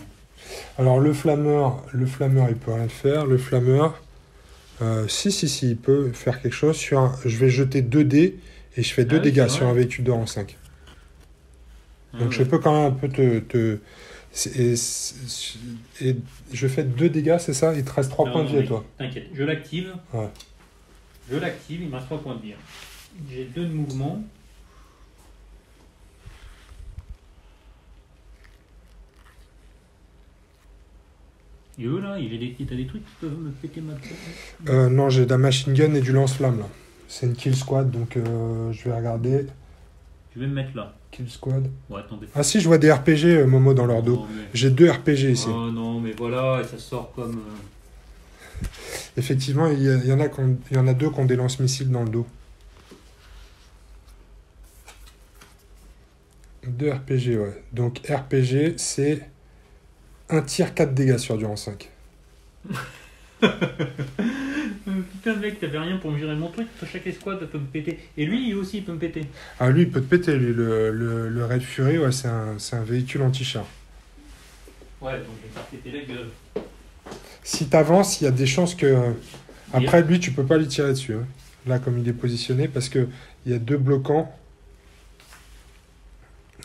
Alors le flammeur, il peut rien faire. Le flammeur, si, il peut faire quelque chose. Je vais jeter 2 dés et je fais 2 Ah oui, dégâts c'est sur vrai. un véhicule de rang 5. Ah Donc ouais. je peux quand même un peu et je fais 2 dégâts, c'est ça? Il te reste 3 Non, points de non, vie à mais toi. T'inquiète, je l'active. Ouais. Je l'active, il me reste 3 points de vie. J'ai 2 de mouvement. Et eux là, t'as des trucs qui peuvent me péter ma tête. Non, j'ai de la machine gun et du lance-flamme là. C'est une kill squad, donc je vais regarder. Je vais me mettre là. Kill squad. Ouais, attendez. Ah si, je vois des RPG, Momo, dans leur dos. Oh, mais... J'ai 2 RPG ici. Oh non, mais voilà, et ça sort comme... Effectivement, il y en a 2 qui ont des lance-missiles dans le dos. 2 RPG, ouais. Donc RPG, c'est un tir 4 dégâts sur du rang 5. Putain mec, t'avais rien pour me gérer mon truc, chaque escouade peut me péter. Et lui aussi il peut me péter. Ah, lui, il peut te péter, lui. Le Red Fury, ouais, c'est un véhicule anti-char. Ouais, donc je vais faire péter la gueule. Si t'avances, il y a des chances que... Après, lui, tu peux pas lui tirer dessus. Hein. Là, comme il est positionné, parce que il y a 2 bloquants.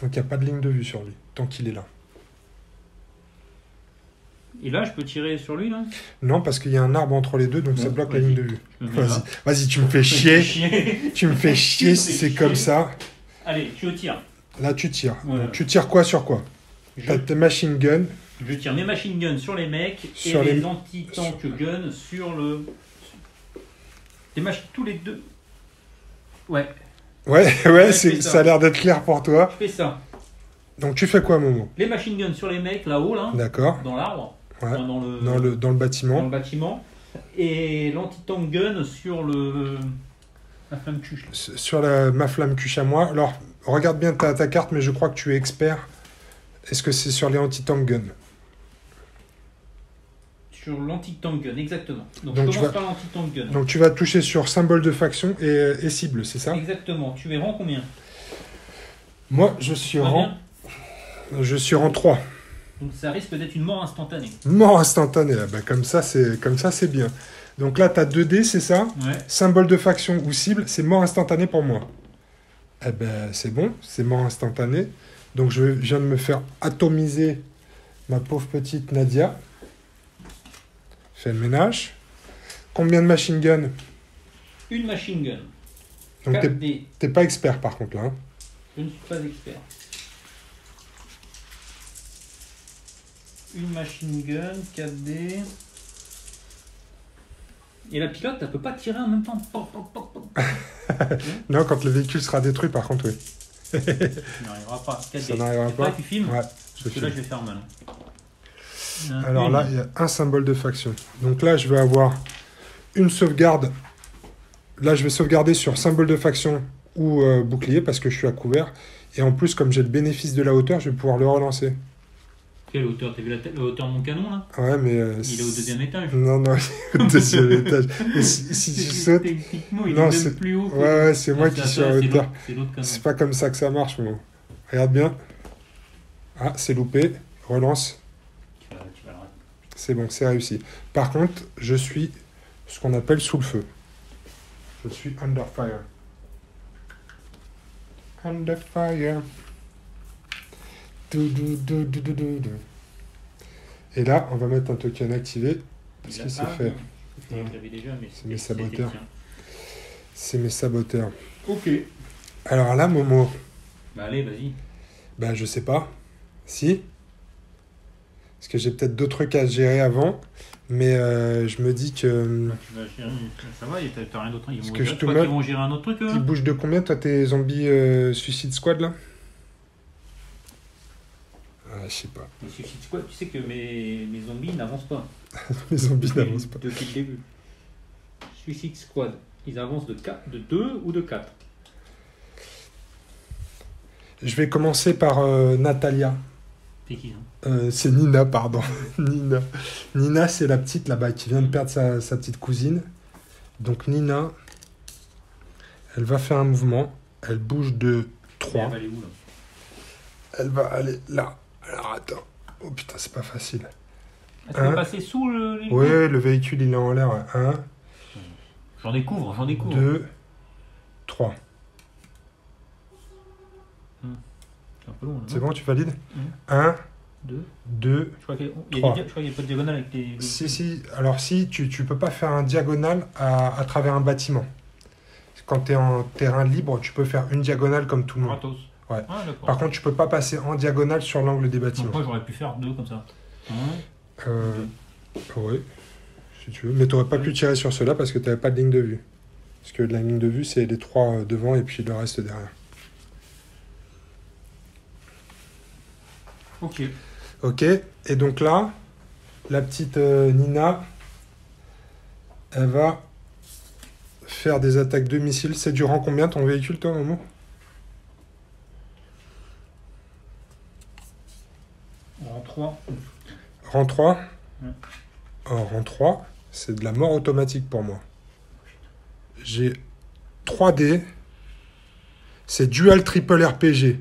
Donc, il n'y a pas de ligne de vue sur lui, tant qu'il est là. Et là, je peux tirer sur lui là? Non, parce qu'il y a un arbre entre les deux, donc ça Bon, bloque la vas-y. ligne de vue. Je me mets là. Vas-y, tu me fais chier. Tu me fais chier si c'est comme ça. Allez, je tire. Là, tu tires. Voilà. Donc, tu tires quoi sur quoi? T'as tes machine gun. Je tire mes machine guns sur les mecs Sur et les- les anti-tank guns sur le... Les machines, tous les deux. Ouais, Ouais, je c'est, fais ça. ça a l'air d'être clair pour toi. je fais ça. Donc, tu fais quoi, Momo? Les machine guns sur les mecs là-haut, là, D'accord. dans l'arbre, Ouais. enfin, dans Dans le dans bâtiment. le bâtiment, et l'anti-tank gun sur la flamme cuche. Sur ma flamme cuche à moi. Alors, regarde bien ta carte, mais je crois que tu es expert. Est-ce que c'est sur les anti-tank guns? Sur l'anti-tank gun, exactement. Donc, Donc, je tu commence vas- par l'anti-tank gun. Donc, tu vas toucher sur symbole de faction et cible, c'est ça? Exactement. Tu es rang combien? Moi, je suis Pas rang bien. 3. Donc ça risque d'être une mort instantanée. Mort instantanée. Ah bah, comme ça, c'est bien. Donc là, tu as 2 dés, c'est ça? Ouais. Symbole de faction ou cible, c'est mort instantané pour moi. Eh ben, c'est bon, c'est mort instantané. Donc, je viens de me faire atomiser ma pauvre petite Nadia. Fais le ménage. Combien de machine gun? Une machine gun. Donc, 4D. t'es pas expert, par contre, là. Hein. Je ne suis pas expert. Une machine gun, 4D. Et la pilote, elle peut pas tirer en même temps. Pop, pop, pop, pop. Non, quand le véhicule sera détruit, par contre, oui. Ça n'arrivera pas. 4D. Ça n'arrivera C'est pas. là, tu filmes. Ouais, je Parce que là, je filme. vais faire mal. Hein. Alors là, il y a un symbole de faction. Donc là, je vais avoir une sauvegarde. Là, je vais sauvegarder sur symbole de faction ou bouclier parce que je suis à couvert. Et en plus, comme j'ai le bénéfice de la hauteur, je vais pouvoir le relancer. Quelle hauteur? T'as vu la hauteur de mon canon là? Ouais, mais... Il est au deuxième étage. Non, non, il est au deuxième étage. Mais si tu sautes... Techniquement, il Non, est c'est- même plus haut. que- Ouais, c'est moi Ah, qui ça, suis en c'est hauteur. l'autre- C'est l'autre canon. C'est pas comme ça que ça marche, moi. Regarde bien. Ah, c'est loupé. Relance. Tu vas le rater. C'est bon, c'est réussi. Par contre, je suis ce qu'on appelle sous le feu. Je suis under fire. Under fire. Dou. Et là, on va mettre un token activé. Parce Il que a c'est pas, fait. Je l'avais déjà, mais C'est mes c'était saboteurs. le tien. C'est mes saboteurs. Ok. Alors là, Momo, Bah allez, vas-y. ben je sais pas. Si. Parce que j'ai peut-être d'autres trucs à gérer avant. Mais je me dis que... Bah, ça va, t'as rien d'autre. Ils Parce vont, que je te toi, mets- ils vont gérer un autre truc, eux, Ils hein. bougent de combien, toi, tes zombies Suicide Squad, là? Ah, je sais pas. Les Suicide Squad, tu sais que mes zombies n'avancent pas. Mes zombies n'avancent pas. Depuis le début. Suicide Squad, ils avancent de 2 ou de 4. Je vais commencer par Natalia. C'est qui, hein? C'est Nina, pardon. Nina. Nina, c'est la petite là-bas qui vient de perdre sa petite cousine. Donc Nina, elle va faire un mouvement. Elle bouge de 3. Elle va aller où, là? Elle va aller là. Alors attends. Oh putain, c'est pas facile. Est-ce que passer sous le... Oui, le véhicule il est en l'air. 1. J'en découvre. 2, 3. C'est un peu long. C'est bon, tu valides 1, 2, Je crois qu'il 3. n'y a pas de diagonale avec les... Si. Alors si, tu peux pas faire un diagonale à travers un bâtiment. Quand tu es en terrain libre, tu peux faire une diagonale comme tout le monde. Gratos. Ouais. Ah, d'accord. Par contre, tu peux pas passer en diagonale sur l'angle des bâtiments. Donc moi, j'aurais pu faire 2 comme ça. Oui, si tu veux. Mais tu n'aurais pas pu tirer sur cela parce que tu n'avais pas de ligne de vue. Parce que la ligne de vue, c'est les 3 devant et puis le reste derrière. Ok. Ok, et donc là, la petite Nina, elle va faire des attaques de missiles. C'est durant combien ton véhicule, toi, Momo? Rang 3. Rang 3 Ouais. En rang 3, c'est de la mort automatique pour moi. J'ai 3D, c'est dual triple RPG.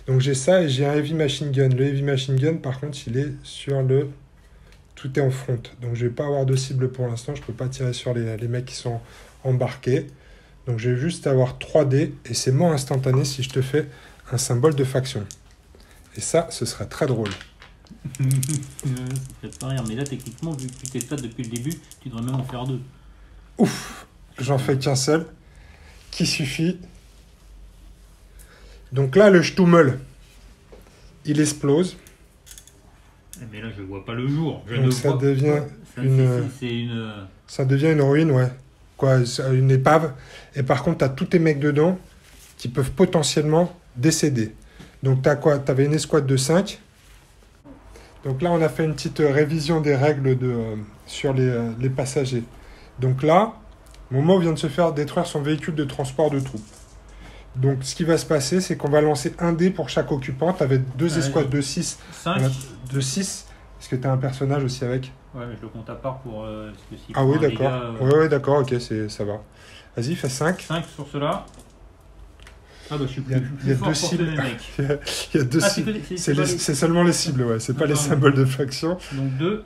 Donc j'ai ça et j'ai un heavy machine gun. Le heavy machine gun, par contre, il est sur le... Tout est en front. Donc je vais pas avoir de cible pour l'instant. Je peux pas tirer sur les mecs qui sont embarqués. Donc je vais juste avoir 3D et c'est mort instantané si je te fais un symbole de faction. Et ça, ce serait très drôle. Ça fait pas rire, mais là, techniquement, vu que tu t'espaces depuis le début, tu devrais même en faire 2. Ouf, j'en fais qu'un seul, qui suffit. Donc là, le Stummel, il explose. Mais là, je vois pas le jour. Donc ça devient ça devient une ruine, ouais. Quoi, une épave. Et par contre, tu as tous tes mecs dedans qui peuvent potentiellement décéder. Donc tu as quoi? Tu avais une escouade de 5. Donc là, on a fait une petite révision des règles sur les passagers. Donc là, Momo vient de se faire détruire son véhicule de transport de troupes. Donc ce qui va se passer, c'est qu'on va lancer un dé pour chaque occupant. Tu avais 2 escouades de 6. 5. De 6. Est-ce que tu as un personnage aussi avec? Ouais, mais je le compte à part pour... ah oui, d'accord. Ouais, d'accord, ok, ça va. Vas-y, fais 5. 5 sur cela. Ah bah je suis plus, il y a fort 2 pour cibles. les mecs. Il y a 2 cibles. C'est seulement les cibles, ouais. C'est pas les symboles de faction. Donc 2.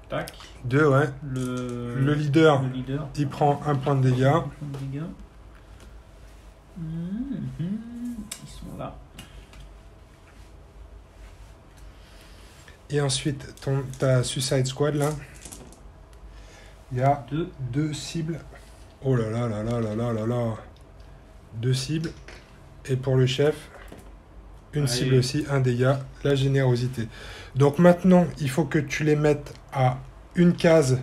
Tac. 2, ouais. Le leader, il prend 1 point de dégâts. Ils sont là. Et ensuite, ta Suicide Squad, là, il y a 2 cibles. Oh là là là là là là là là. 2 cibles. Et pour le chef, une cible aussi, 1 dégât, la générosité. Donc maintenant, il faut que tu les mettes à une case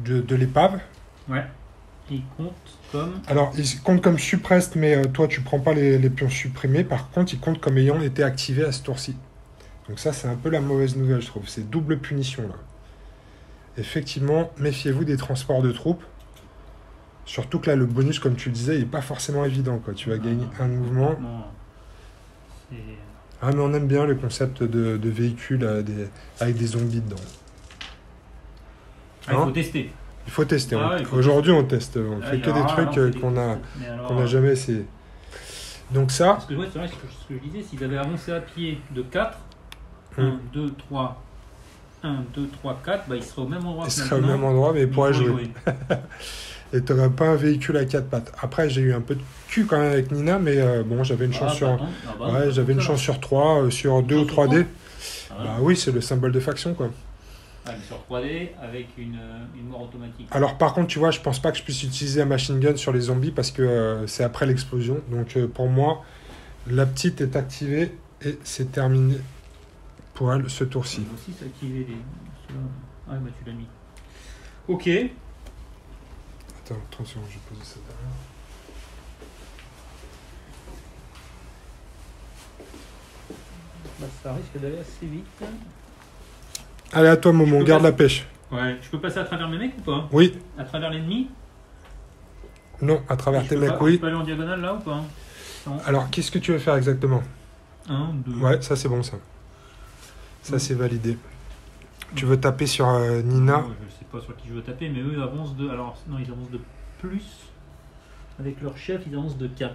de l'épave. Ouais. Il compte comme... Alors, il compte comme suppressed, mais toi, tu prends pas les pions supprimés. Par contre, il compte comme ayant été activé à ce tour-ci. Donc ça, c'est un peu la mauvaise nouvelle, je trouve. C'est double punition, là. Effectivement, méfiez-vous des transports de troupes. Surtout que là, le bonus, comme tu le disais, il n'est pas forcément évident, quoi. Tu vas gagner un mouvement. Non. Ah, mais on aime bien le concept de véhicule avec des zombies dedans. Il faut tester. Il faut tester. Ouais, aujourd'hui, on teste. On fait que des trucs qu'on n'a jamais essayé. Donc ça... Parce que ouais, c'est vrai, ce que je disais, s'ils avaient avancé à pied de 4, 1, 2, 3, 1, 2, 3, 4, bah, ils seraient au même endroit. Ils seraient au même endroit, mais ils pourraient jouer. Et tu n'aurais pas un véhicule à 4 pattes. Après, j'ai eu un peu de cul quand même avec Nina, mais bon, j'avais une chance j'avais une chance sur 3, sur 2 ou 3D. Bah oui, c'est le symbole de faction, quoi. Ah, mais sur 3D, avec une mort automatique. Alors par contre, tu vois, je pense pas que je puisse utiliser un machine gun sur les zombies parce que c'est après l'explosion. Donc pour moi, la petite est activée et c'est terminé pour elle ce tour-ci. On va aussi s'activer les... Ah bah tu l'as mis. Ok. Attends, attention, je vais poser ça derrière. Bah, ça risque d'aller assez vite. Allez, à toi, Momo, garde la pêche. Ouais, je peux passer à travers mes mecs ou pas? Oui. À travers l'ennemi? Non, à travers tes mecs, oui. Je peux aller en diagonale là ou pas? Non. Alors, qu'est-ce que tu veux faire exactement? 1, 2. Ouais, ça c'est bon, ça. Ça c'est validé. Tu veux taper sur Nina? Je sais pas sur qui je veux taper, mais eux ils avancent de... Alors, non, ils avancent de plus. Avec leur chef, ils avancent de 4.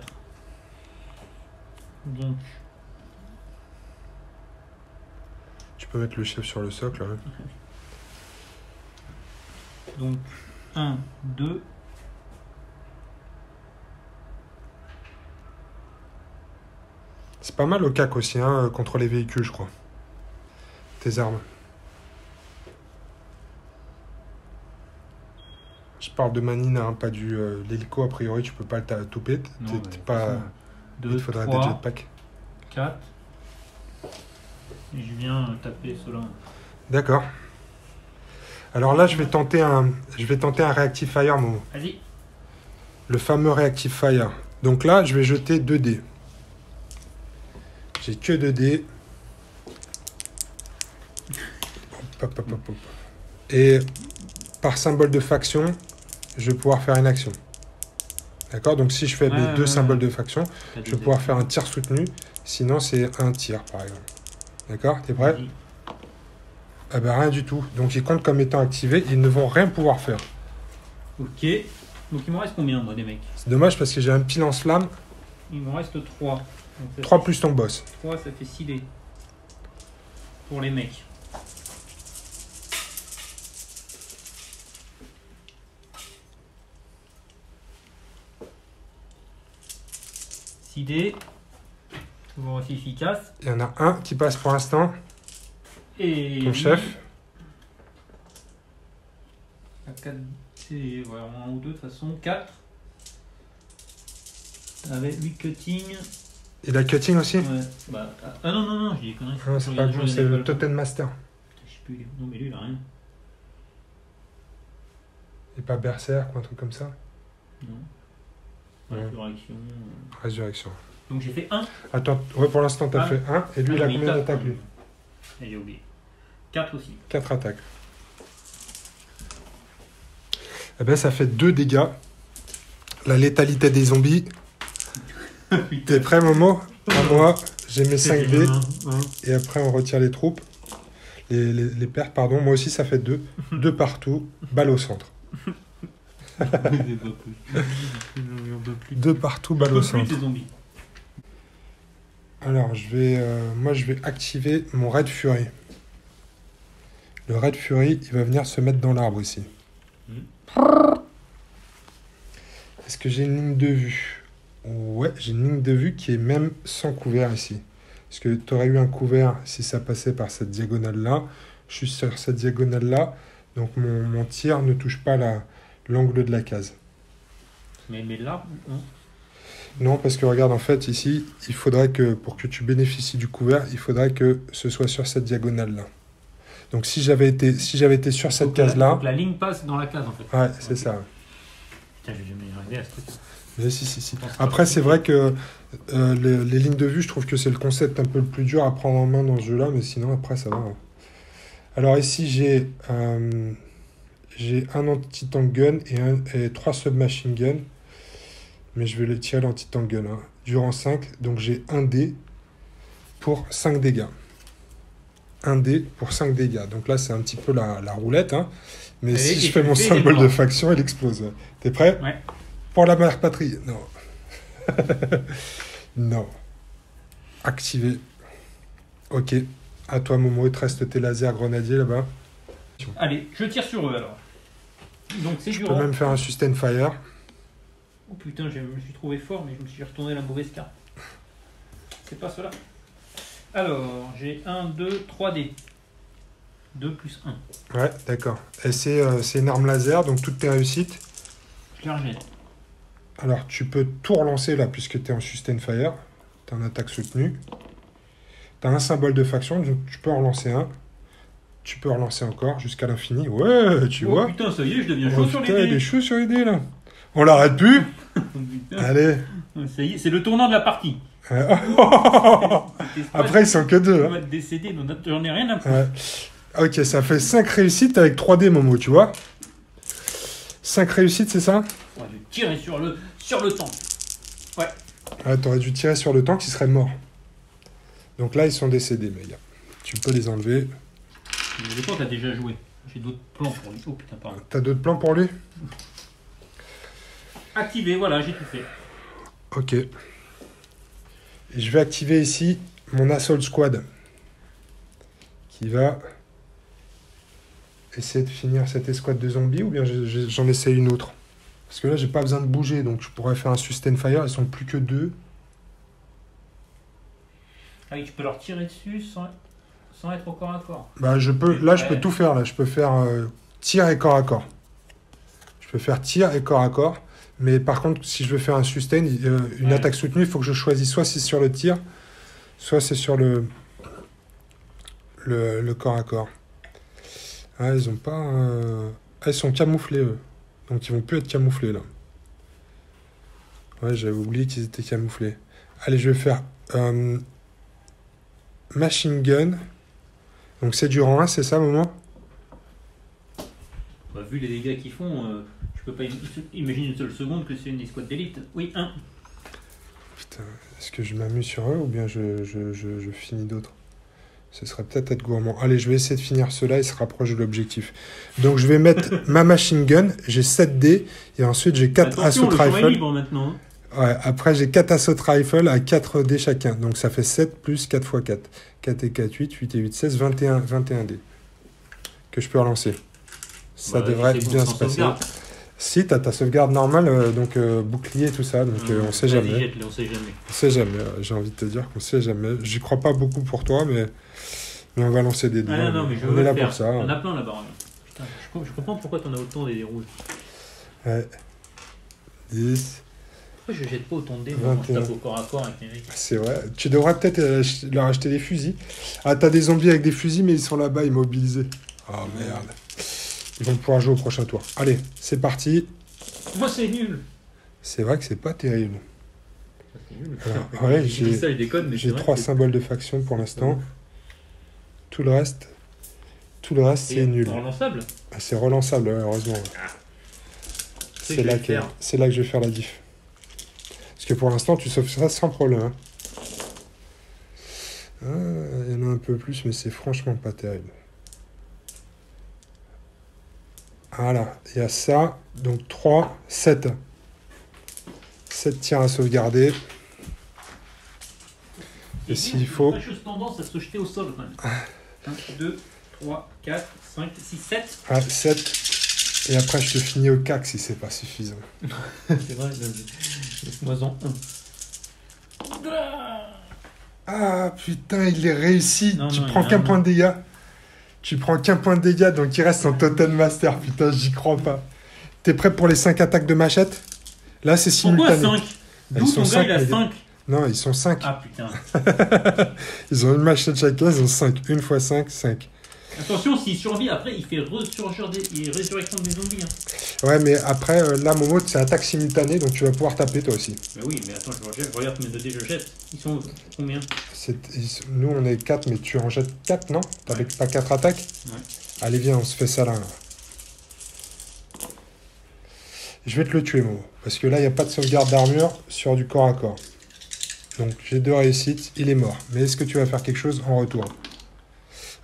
Donc... peux mettre le chef sur le socle. Ouais. Donc 1, 2. C'est pas mal au CAC aussi, hein, contre les véhicules, je crois. Tes armes. Je parle de Manina, hein, pas du... l'hélico, a priori, tu peux pas le touper. T'es pas... 2, il te faudra 3, des jetpacks. 4. Et je viens taper cela. D'accord. Alors là, je vais tenter un Reactive Fire, Momo. Vas-y. Le fameux Reactive Fire. Donc là, je vais jeter 2 dés. J'ai que 2 dés. Hop, hop, hop, hop. Et par symbole de faction, je vais pouvoir faire une action. D'accord? Donc si je fais mes 2 symboles de faction, je vais pouvoir faire un tir soutenu. Sinon, c'est un tir, par exemple. D'accord? T'es prêt? Ah ben rien du tout. Donc ils comptent comme étant activés. Ils ne vont rien pouvoir faire. Ok. Donc il m'en reste combien, moi, des mecs? C'est dommage parce que j'ai un petit lance-flamme. Il m'en reste 3. 3 plus ton boss. 3, ça fait 6 dés. Pour les mecs. Dés, toujours aussi efficace. Il y en a un qui passe pour l'instant. Et ton chef. À 4, c'est voilà, 1 ou 2 de toute façon. 4. Avec 8 cutting. Il a cutting aussi? Ouais. Bah, ah non, non, non, j'ai des conneries. Ah, c'est pas cool, c'est le Totem Master. Putain, je sais plus. Non, mais lui, il a rien. Et pas Berserk ou un truc comme ça? Non. Ouais. Résurrection. Résurrection. Donc j'ai fait 1. Attends, ouais, pour l'instant, t'as fait 1. Et lui, il a oui, combien d'attaques, lui? J'ai oublié. 4 aussi. 4 attaques. Eh ben, ça fait 2 dégâts. La létalité des zombies. T'es prêt, Momo? À moi, j'ai mes 5 dés. Et après, on retire les troupes. Les pertes, pardon. Moi aussi, ça fait 2. 2 partout. Balle au centre. 2 partout, balle au centre. Alors, moi, je vais activer mon Red Fury. Le Red Fury, il va venir se mettre dans l'arbre ici. Est-ce que j'ai une ligne de vue? Ouais, j'ai une ligne de vue qui est même sans couvert ici. Parce que tu aurais eu un couvert si ça passait par cette diagonale-là. Je suis sur cette diagonale-là. Donc, mon tir ne touche pas l'angle de la case. Mais là, non, parce que regarde, en fait, ici, il faudrait que, pour que tu bénéficies du couvert, il faudrait que ce soit sur cette diagonale-là. Donc, si j'avais été sur cette case-là... Donc, la ligne passe dans la case, en fait. Ouais, c'est ça. Putain, j'ai jamais arrivé à ce truc. Mais si. Après, c'est vrai que les lignes de vue, je trouve que c'est le concept un peu le plus dur à prendre en main dans ce jeu-là, mais sinon, après, ça va. Hein. Alors, ici, j'ai un anti-tank gun et 3 submachine guns. Mais je vais le tirer l'anti-tank gun. Hein. Durant 5, donc j'ai 1 dé pour 5 dégâts. 1 dé pour 5 dégâts. Donc là, c'est un petit peu la roulette. Hein. Mais si je fais mon symbole de faction, il explose. T'es prêt? Ouais. Pour la mère patrie? Non. Non. Activé. Ok. À toi, Momo. Il te reste tes lasers grenadiers là-bas. Allez, je tire sur eux alors. Donc c'est Je peux même faire un sustain fire. Oh putain, je me suis trouvé fort, mais je me suis retourné la mauvaise carte. C'est pas cela. Alors, j'ai 1, 2, 3 dés. 2 plus 1. Ouais, d'accord. Et c'est une arme laser, donc toutes tes réussites. Je les rejette. Alors, tu peux tout relancer là, puisque tu es en sustain fire. Tu as un attaque soutenue. Tu as un symbole de faction, donc tu peux en relancer un. Tu peux relancer encore jusqu'à l'infini. Ouais, tu vois. Putain, ça y est, je deviens chaud sur les dés. Il est chaud sur les dés là. On l'arrête plus. Allez. Ça y est, c'est le tournant de la partie. Après, ils sont que 2. Hein. Décédé, j'en ai rien à foutre. Ouais. Ok, ça fait 5 réussites avec 3 dés, Momo, tu vois. 5 réussites, c'est ça? Ouais, je tirer sur le tank. Ouais. Ah, t'aurais dû tirer sur le tank, il serait mort. Donc là, ils sont décédés, mes gars. Tu peux les enlever. Mais les plans, t'as déjà joué. J'ai d'autres plans pour lui. Oh putain, pardon. T'as d'autres plans pour lui? Activé, voilà, j'ai tout fait. Ok. Et je vais activer ici mon Assault Squad. qui va essayer de finir cette escouade de zombies ou bien j'en essaie une autre. Parce que là, j'ai pas besoin de bouger, donc je pourrais faire un sustain fire. Ils sont plus que 2. Ah oui, tu peux leur tirer dessus sans être au corps à corps. Bah, je peux tout faire. Là, je peux faire tir et corps à corps. Je peux faire tir et corps à corps. Mais par contre, si je veux faire un sustain, une attaque soutenue, il faut que je choisisse soit c'est sur le tir, soit c'est sur le corps à corps. Ah, ils ont pas... Ah, ils sont camouflés, eux. Donc, ils vont plus être camouflés, là. Ouais, j'avais oublié qu'ils étaient camouflés. Allez, je vais faire... machine gun. Donc, c'est du rang 1, c'est ça, Momo? Bah, vu les dégâts qu'ils font, je peux pas imaginer une seule seconde que c'est une escouade d'élite. Oui, 1. Putain, est-ce que je m'amuse sur eux ou bien je finis d'autres? Ce serait peut-être être gourmand. Allez, je vais essayer de finir cela, il se rapproche de l'objectif. Donc, je vais mettre ma machine gun, j'ai 7 dés, et ensuite j'ai 4 assault rifle. Libre maintenant. Ouais, après j'ai 4 assault rifle à 4 dés chacun. Donc, ça fait 7 plus 4 x 4. 4 et 4, 8, 8 et 8, 16, 21 dés. Que je peux relancer. Ça devrait bien se passer. Si, t'as ta sauvegarde normale, donc bouclier et tout ça, donc on sait jamais. On sait jamais. On sait jamais, j'ai envie de te dire qu'on sait jamais. J'y crois pas beaucoup pour toi, mais on va lancer des dés. Non, mais on est là pour ça. On a plein là-bas. Putain, je comprends pourquoi t'en as autant des dés rouges. Ouais. 10. Pourquoi je jette pas autant de dés 21. quand je tape au corps à corps avec les mecs? C'est vrai. Tu devrais peut-être leur acheter des fusils. Ah, t'as des zombies avec des fusils, mais ils sont là-bas immobilisés. Oh merde. Ils vont pouvoir jouer au prochain tour. Allez, c'est parti. Moi, c'est nul. C'est vrai que c'est pas terrible. C'est nul. Alors, ouais, j'ai 3 symboles de faction pour l'instant. Tout le reste, c'est nul. C'est relançable. C'est relançable, ouais, heureusement. C'est là que je vais faire la diff. Parce que pour l'instant, tu sauves ça sans problème. Hein. Il y en a un peu plus, mais c'est franchement pas terrible. Voilà, il y a ça. Donc 3, 7. 7 tirs à sauvegarder. Et s'il faut... J'ai tendance à se jeter au sol quand même. 1, 2, 3, 4, 5, 6, 7. Ah, 7. Et après, je te finis au cac si c'est pas suffisant. C'est vrai, laisse-moi-en 1. Ah putain, il est réussi. Tu prends qu'un point de dégâts. Tu prends qu'un point de dégâts, donc il reste en Totem Master. Putain, j'y crois pas. T'es prêt pour les 5 attaques de machette? Là, c'est simultané. Pourquoi 5? D'où ton gars, il a 5? Non, ils sont 5. Ah putain. Ils ont une machette chacun, ils ont 5. 1 x 5, 5. Attention, s'il survit, après, il fait résurrection des zombies. Hein. Ouais, mais après, là, Momo, c'est attaque simultanée, donc tu vas pouvoir taper toi aussi. Mais oui, mais attends, je regarde combien de dés je jette. Ils sont combien? Nous, on est 4, mais tu en jettes 4, non? T'avais pas 4 attaques? Ouais. Allez, viens, on se fait ça là. Je vais te le tuer, Momo. Parce que là, il n'y a pas de sauvegarde d'armure sur du corps à corps. Donc, j'ai 2 réussites, il est mort. Mais est-ce que tu vas faire quelque chose en retour?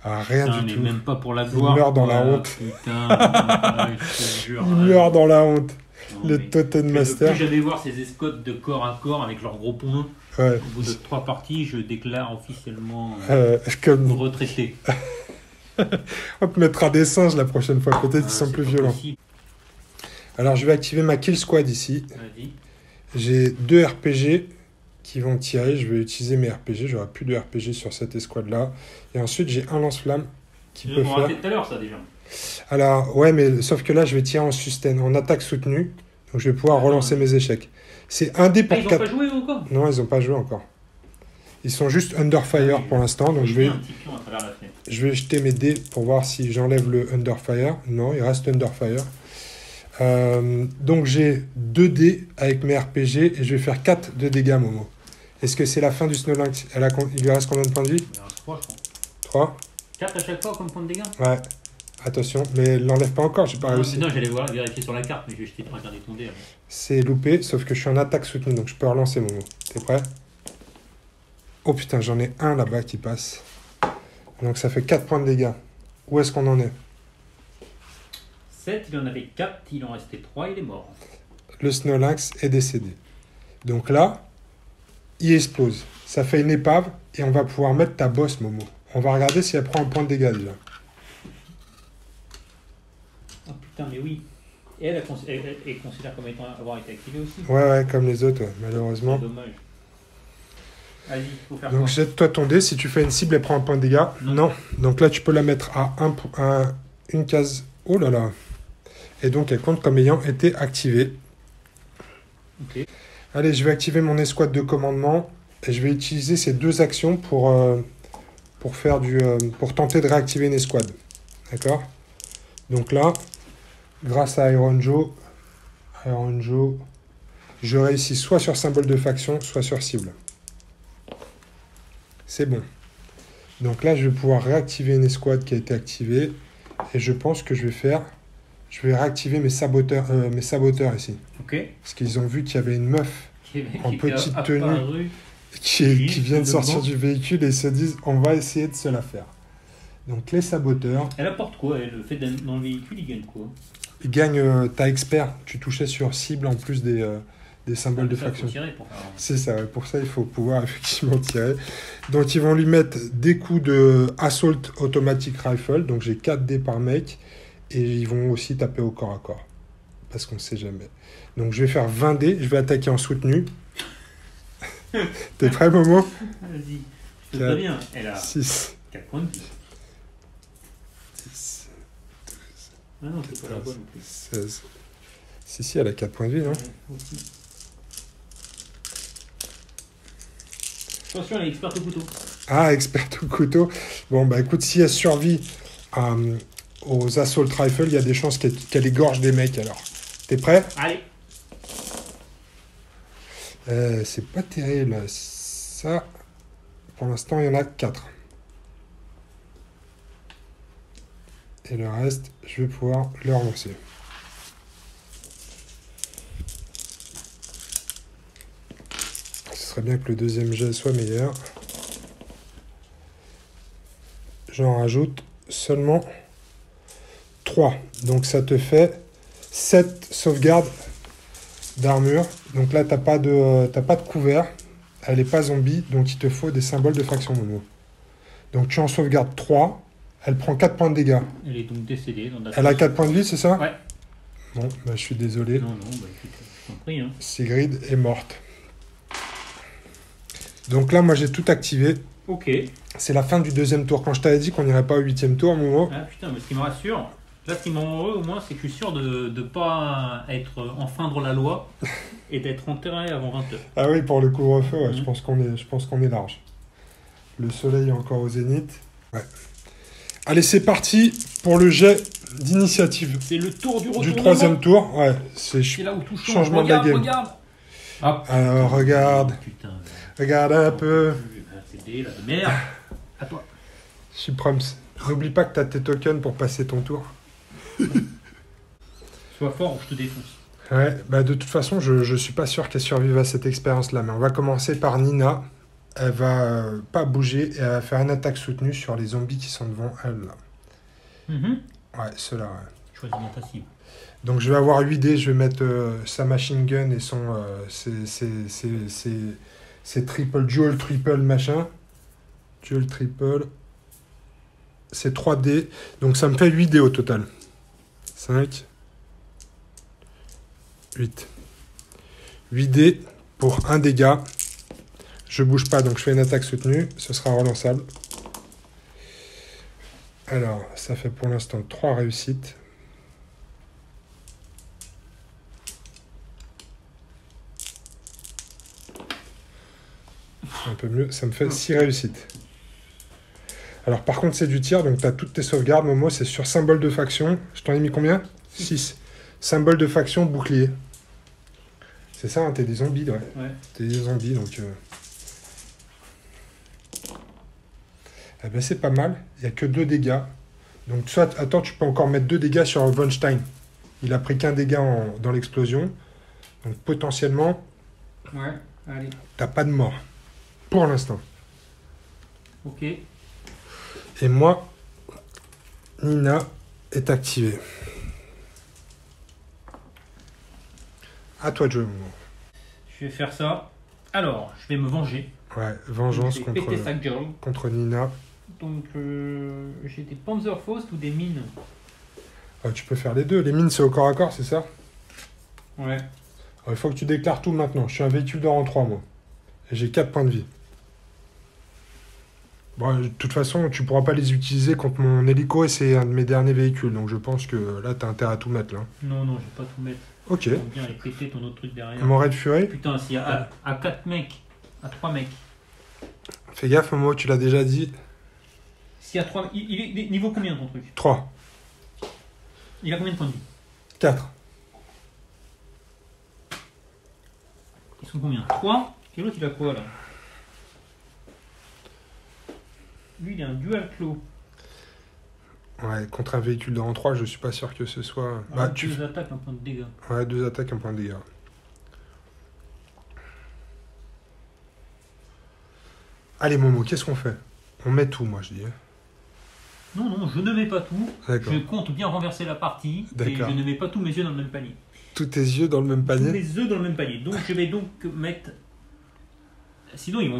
Ah, rien du tout. Même pas pour la gloire. Il meurt dans la honte. Putain, je te jure. Il meurt dans la honte. Non, le Totem Master. Plus j'allais voir ces escouades de corps à corps avec leurs gros poings. Ouais. Au bout de 3 parties, je déclare officiellement comme... retraité. On te mettra des singes la prochaine fois. Peut-être qu'ils sont plus violents. Possible. Alors, je vais activer ma Kill Squad ici. Vas-y. J'ai 2 RPG qui vont tirer. Je vais utiliser mes RPG. J'aurai plus de RPG sur cette escouade-là. Et ensuite, j'ai un lance-flamme qui peut faire... tout à l'heure, ça, déjà. Alors, ouais, mais sauf que là, je vais tirer en sustain, en attaque soutenue. Donc, je vais pouvoir relancer mes échecs. C'est un dé pour 4. Ils n'ont pas joué encore? Non, ils n'ont pas joué encore. Ils sont juste under fire pour l'instant. Donc, je vais jeter mes dés pour voir si j'enlève le under fire. Non, il reste under fire. Donc, j'ai 2 dés avec mes RPG et je vais faire 4 de dégâts, Momo. Est-ce que c'est la fin du Snow Lynx? Il lui reste combien de points de vie? Il reste 3, je crois. 3? 4 à chaque fois comme point de dégâts? Ouais. Attention, mais elle l'enlève pas encore, j'ai pas réussi. Non, j'allais vérifier sur la carte, mais je vais jeter pour regarder ton dé. C'est loupé, sauf que je suis en attaque soutenue, donc je peux relancer Momo. T'es prêt? Oh putain, j'en ai un là-bas qui passe. Donc ça fait 4 points de dégâts. Où est-ce qu'on en est? 7, il en avait 4, il en restait 3, il est mort. Le Snow Lynx est décédé. Donc là, il explose. Ça fait une épave et on va pouvoir mettre ta bosse, Momo. On va regarder si elle prend un point de dégâts déjà. Oh putain, mais oui. Et elle considère comme étant avoir été activée aussi. Ouais, comme les autres, ouais, C'est malheureusement. dommage. Vas-y, faut faire Donc quoi? jette-toi ton dé. Si tu fais une cible, elle prend un point de dégâts. Non. Donc là, tu peux la mettre à une case. Oh là là. Et donc, elle compte comme ayant été activée. Ok. Allez, je vais activer mon escouade de commandement. Et je vais utiliser ces deux actions pour pour tenter de réactiver une escouade. D'accord? Donc là, grâce à Iron Joe, je réussis soit sur symbole de faction, soit sur cible. C'est bon. Donc là, je vais pouvoir réactiver une escouade qui a été activée. Et je pense que je vais réactiver mes saboteurs ici. Ok. Parce qu'ils ont vu qu'il y avait une meuf en petite tenue apparu. qui vient de sortir du véhicule et ils se disent on va essayer de se la faire. Donc les saboteurs, Elle apporte quoi? Le fait d'être dans le véhicule, il gagne quoi? ils gagnent ta expert. Tu touchais sur cible en plus des symboles de Ça, faut faction. tirer pour faire. C'est ça, ouais. Pour ça il faut pouvoir effectivement tirer. Donc ils vont lui mettre des coups de Assault Automatic Rifle, donc j'ai 4 dés par mec, et ils vont aussi taper au corps à corps, parce qu'on ne sait jamais. Donc je vais faire 20 dés, je vais attaquer en soutenu. T'es prêt Momo? Vas-y. Je te préviens, elle a 6, 4 points de vie. 10, Ah non, c'est pas la bonne en plus. 16. Si, elle a 4 points de vie, non? Ouais, aussi. Attention, elle est experte au couteau. Ah, experte au couteau. Bon, bah écoute, si elle survit aux Assault Rifle, il y a des chances qu'elle égorge des mecs alors. T'es prêt? Allez. C'est pas terrible. Ça, pour l'instant, il y en a 4. Et le reste, je vais pouvoir le relancer. Ce serait bien que le deuxième jet soit meilleur. J'en rajoute seulement 3. Donc ça te fait 7 sauvegardes d'armure. Donc là, t'as pas de couvert. Elle n'est pas zombie, donc il te faut des symboles de fraction Momo. Donc tu en sauvegardes 3. Elle prend 4 points de dégâts. Elle est donc décédée. Elle a 4 points de vie, c'est ça? Ouais. Bon, bah, je suis désolé. Non, bah écoute, je t'en prie. Hein. Sigrid est morte. Donc là, moi, j'ai tout activé. Ok. C'est la fin du deuxième tour. Quand je t'avais dit qu'on n'irait pas au 8e tour, Momo. Ah putain, mais ce qui me rassure, là, ce qui me rend heureux au moins, c'est que je suis sûr de ne pas enfreindre la loi et d'être enterré avant 20h. Ah oui, pour le couvre-feu, ouais, Mhm. je pense qu'on est large. Le soleil est encore au zénith. Ouais. Allez, c'est parti pour le jet d'initiative. C'est le tour du retour. Du troisième tour, ouais. C'est C'est là où tout change. changement de la game. Regarde. Hop. Alors, regarde. Oh, putain. Regarde un peu. C'est des là de merde. À toi. Suprems. N'oublie pas que t'as tes tokens pour passer ton tour. Sois fort ou je te défonce. Ouais, bah de toute façon, je suis pas sûr qu'elle survive à cette expérience-là. Mais on va commencer par Nina. Elle va pas bouger et elle va faire une attaque soutenue sur les zombies qui sont devant elle. Là. Ouais, ceux-là, ouais. Choisis bien ta cible. Donc je vais avoir 8 dés, je vais mettre sa machine gun et ses dual triple machin. Dual triple. C'est 3 dés. Donc ça me fait 8 dés au total. 5. 8. 8 dés pour 1 dégât. Je bouge pas, donc je fais une attaque soutenue. Ce sera relançable. Alors, ça fait pour l'instant 3 réussites. Un peu mieux, ça me fait 6 réussites. Alors par contre c'est du tir, donc tu as toutes tes sauvegardes, Momo, c'est sur symbole de faction. Je t'en ai mis combien? 6. Symbole de faction, bouclier. C'est ça, hein, t'es des zombies, ouais. T'es des zombies, donc... Eh ben c'est pas mal, il n'y a que 2 dégâts. Donc soit, attends, tu peux encore mettre 2 dégâts sur Von Stein. Il a pris qu'un dégât dans l'explosion. Donc potentiellement, Ouais, allez. t'as pas de mort. Pour l'instant. Ok. Et moi, Nina est activée. À toi de jouer, Momo. Je vais faire ça. Alors, je vais me venger. Ouais, vengeance Je vais péter sa gueule. contre Nina. Donc, j'ai des Panzerfaust ou des mines. Tu peux faire les deux. Les mines, c'est au corps à corps, c'est ça? Ouais. Il faut que tu déclares tout maintenant. Je suis un véhicule de rang 3, moi. Et j'ai 4 points de vie. Bon, de toute façon, tu pourras pas les utiliser contre mon hélico et c'est un de mes derniers véhicules. Donc je pense que là, t'as intérêt à tout mettre, là. Non, je vais pas tout mettre. Ok. Faut bien aller péter ton autre truc derrière. Mon raid fury. Putain, s'il y a à 4 mecs, à 3 mecs. Fais gaffe, Momo, tu l'as déjà dit. S'il y a 3... Il est niveau combien ton truc? 3. Il a combien de points de vie? 4. Ils sont combien? 3. Et l'autre il a quoi là? Lui il a un dual claw. Ouais, contre un véhicule de rang 3, je suis pas sûr que ce soit... Deux attaques, un point de dégâts. Ouais, 2 attaques, 1 point de dégâts. Allez, Momo, qu'est-ce qu'on fait? On met tout, moi, je dis. Non, je ne mets pas tout. D'accord. Je compte bien renverser la partie. Et je ne mets pas tous mes yeux dans le même panier. Tous tes yeux dans le même Tous panier? mes œufs dans le même panier. Donc je vais donc mettre... Sinon ils